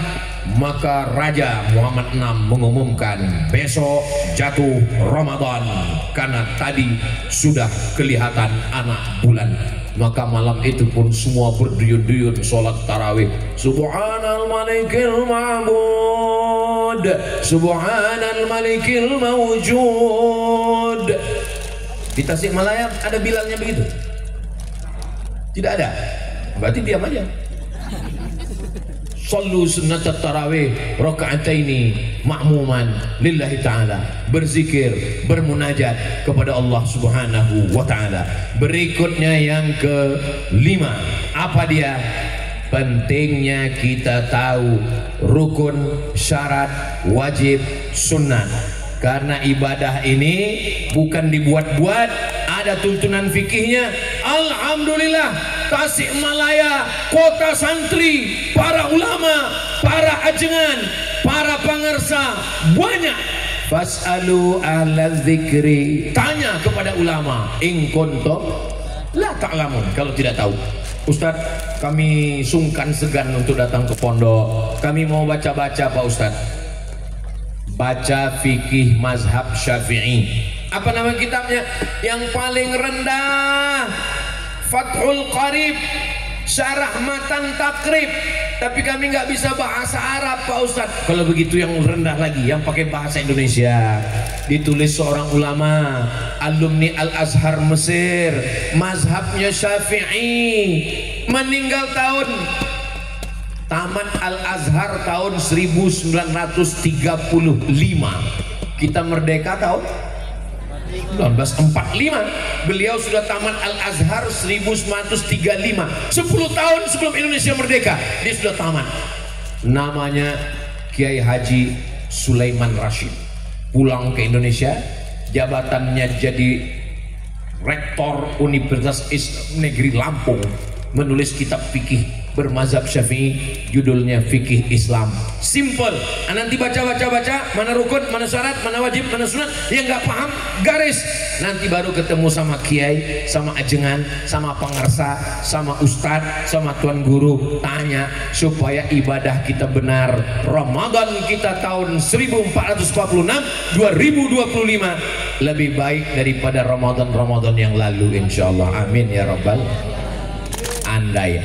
maka Raja Muhammad VI mengumumkan besok jatuh Ramadan karena tadi sudah kelihatan anak bulan. Maka malam itu pun semua berduyun-duyun sholat tarawih. Subhanal malikil ma'bud, Subhanal malikil mawjud. Di Tasikmalaya ada Bilalnya begitu? Tidak ada? Berarti diam aja. Sallu sunnat tarawih raka'ataini ma'muman lillahi ta'ala, berzikir, bermunajat kepada Allah Subhanahu wa ta'ala. Berikutnya yang ke-5, apa dia? Pentingnya kita tahu rukun, syarat, wajib, sunnah. Karena ibadah ini bukan dibuat-buat, ada tuntunan fikihnya. Alhamdulillah, Tasikmalaya, kota santri, para ulama, para ajengan, para pangarsa banyak. Fas'alu ahla dzikri, tanya kepada ulama, in kuntum la ta'lamun, kalau tidak tahu. Ustaz, kami sungkan segan untuk datang ke pondok, kami mau baca-baca Pak Ustaz. Baca fikih mazhab Syafi'i. Apa nama kitabnya? Yang paling rendah, Fathul Qarib, Syarah Matan Takrib. Tapi kami nggak bisa bahasa Arab Pak Ustaz. Kalau begitu yang rendah lagi, yang pakai bahasa Indonesia. Ditulis seorang ulama, alumni Al-Azhar Mesir, mazhabnya Syafi'i, meninggal tahun, tamat Al-Azhar tahun 1935. Kita merdeka tahun 1945. Beliau sudah tamat Al-Azhar 1935. 10 tahun sebelum Indonesia merdeka dia sudah tamat. Namanya Kiai Haji Sulaiman Rashid. Pulang ke Indonesia, jabatannya jadi rektor Universitas Islam Negeri Lampung, menulis kitab fikih bermazhab Syafi'i, judulnya Fikih Islam. Simple. Nanti baca, mana rukun, mana syarat, mana wajib, mana sunat. Yang nggak paham, garis. Nanti baru ketemu sama kiai, sama ajengan, sama pengarsa, sama ustadz, sama tuan guru. Tanya supaya ibadah kita benar. Ramadan kita tahun 1446, 2025 lebih baik daripada Ramadan yang lalu, insyaallah. Amin ya rabbal. Andai.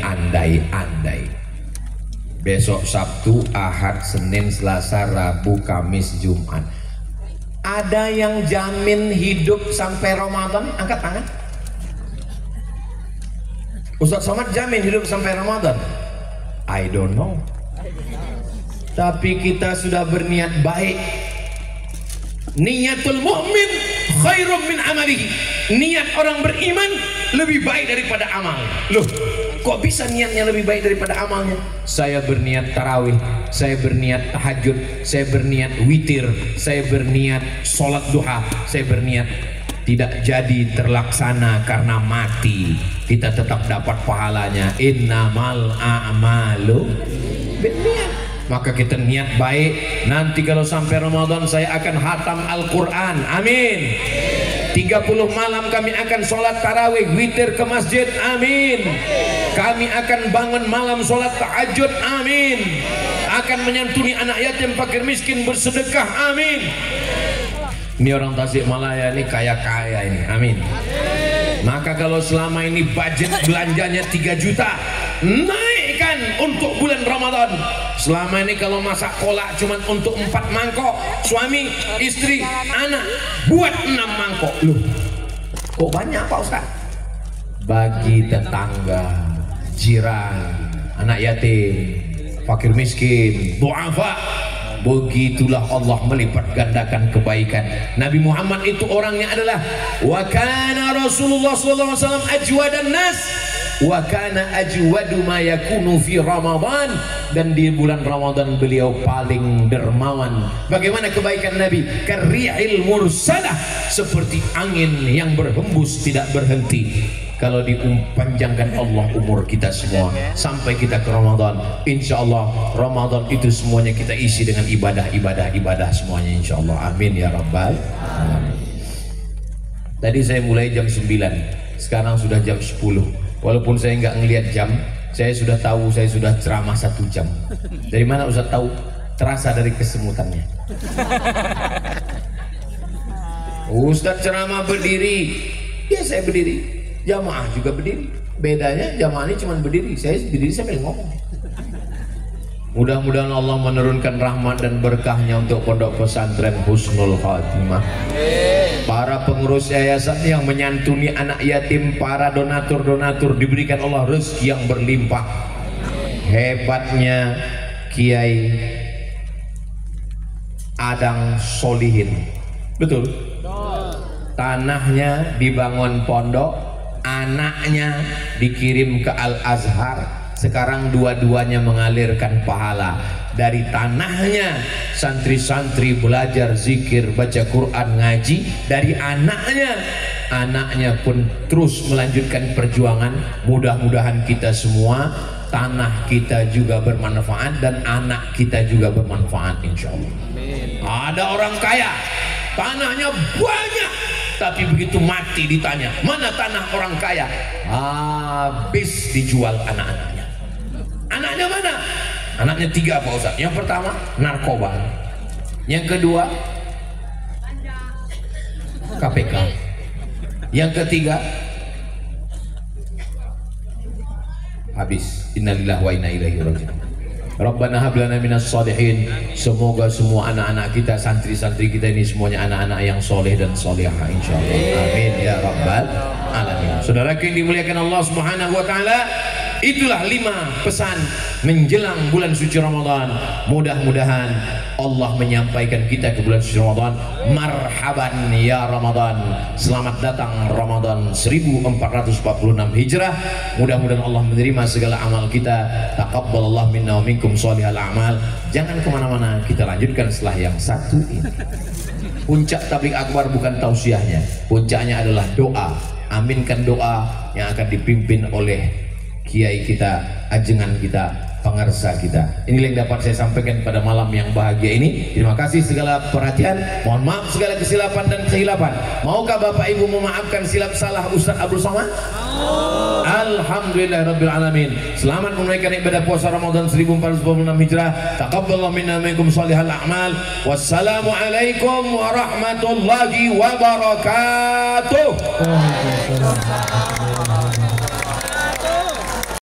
Besok Sabtu, Ahad, Senin, Selasa, Rabu, Kamis, Jumat. Ada yang jamin hidup sampai Ramadan? Angkat tangan. Ustaz Somad jamin hidup sampai Ramadan? I don't know. Tapi kita sudah berniat baik. Niyatul mu'min khairum min amalihi. Niat orang beriman lebih baik daripada amal. Loh, kok bisa niatnya lebih baik daripada amalnya? Saya berniat tarawih, saya berniat tahajud, saya berniat witir, saya berniat sholat duha, saya berniat tidak jadi terlaksana karena mati, kita tetap dapat pahalanya. Innamal a'malu binniyat. Maka kita niat baik, nanti kalau sampai Ramadan saya akan hatam Al-Quran, amin. 30 malam kami akan sholat tarawih, witir ke masjid, amin. Kami akan bangun malam sholat tahajud, amin. Akan menyantuni anak yatim, fakir miskin, bersedekah, amin. Ini orang Tasikmalaya ini kaya-kaya ini, amin. Maka kalau selama ini budget belanjanya 3 juta, naikkan untuk bulan Ramadan. Selama ini kalau masak kolak cuma untuk 4 mangkok, suami, istri, anak, buat 6 mangkok. Loh, kok banyak Pak Ustaz? Bagi tetangga, jiran, anak yatim, fakir miskin, du'afa. Begitulah Allah melipat gandakan kebaikan. Nabi Muhammad itu orangnya adalah wa kana Rasulullah sallallahu alaihi wasallam ajwadan nas wa kana ajwadu ma yakunu fi Ramadan, dan di bulan Ramadan beliau paling dermawan. Bagaimana kebaikan Nabi? Karihil mursalah, seperti angin yang berhembus tidak berhenti. Kalau dipanjangkan Allah umur kita semua sampai kita ke Ramadan, insya Allah Ramadan itu semuanya kita isi dengan ibadah semuanya, insya Allah, amin ya rabbal alamin. Tadi saya mulai jam 9, sekarang sudah jam 10. Walaupun saya nggak ngelihat jam, saya sudah tahu saya sudah ceramah 1 jam. Dari mana Ustaz tahu? Terasa dari kesemutannya. Ustaz ceramah berdiri, ya saya berdiri. Jamaah juga berdiri. Bedanya jamaah ini cuma berdiri, saya berdiri sambil ngomong. Mudah-mudahan Allah menurunkan rahmat dan berkahnya untuk Pondok Pesantren Husnul Khatimah. Para pengurus yayasan yang menyantuni anak yatim, para donatur-donatur, diberikan Allah rezeki yang berlimpah. Hebatnya Kiai Adang Solihin, betul? Tanahnya dibangun pondok, anaknya dikirim ke Al-Azhar, sekarang dua-duanya mengalirkan pahala. Dari tanahnya santri-santri belajar zikir, baca Quran, ngaji. Dari anaknya pun terus melanjutkan perjuangan. Mudah-mudahan kita semua, tanah kita juga bermanfaat dan anak kita juga bermanfaat, insya Allah. Ada orang kaya, tanahnya banyak, tapi begitu mati ditanya, mana tanah orang kaya? Habis dijual anak-anaknya. Anaknya mana? Anaknya 3 Pak Ustaz. Yang pertama narkoba, yang kedua KPK, yang ketiga habis. Innalillahi wa inna ilaihi raji'un. Rabbana hab lana minas shalihin. Semoga semua anak-anak kita, santri-santri kita ini semuanya anak-anak yang soleh dan solehah, insyaallah. Amin ya rabbal alamin. Saudara yang dimuliakan Allah Subhanahu wa taala, itulah 5 pesan menjelang bulan suci Ramadan. Mudah-mudahan Allah menyampaikan kita ke bulan suci Ramadan. Marhaban ya Ramadan, selamat datang Ramadan 1446 Hijrah. Mudah-mudahan Allah menerima segala amal kita. Taqabbalallah minna wa minkum sholihal a'mal. Jangan kemana-mana, kita lanjutkan setelah yang satu ini. Puncak tabligh akbar bukan tausiahnya, puncaknya adalah doa. Aminkan doa yang akan dipimpin oleh kiai kita, ajengan kita, pengarsa kita. Inilah yang dapat saya sampaikan pada malam yang bahagia ini. Terima kasih segala perhatian. Mohon maaf segala kesilapan dan kehilapan. Maukah Bapak Ibu memaafkan silap salah Ustaz Abdul Somad? Alhamdulillahirabbil alamin. Selamat menunaikan ibadah puasa Ramadan 1446 Hijrah. Taqabbalallahu minna minkum sholihal a'mal. Wassalamualaikum warahmatullahi wabarakatuh.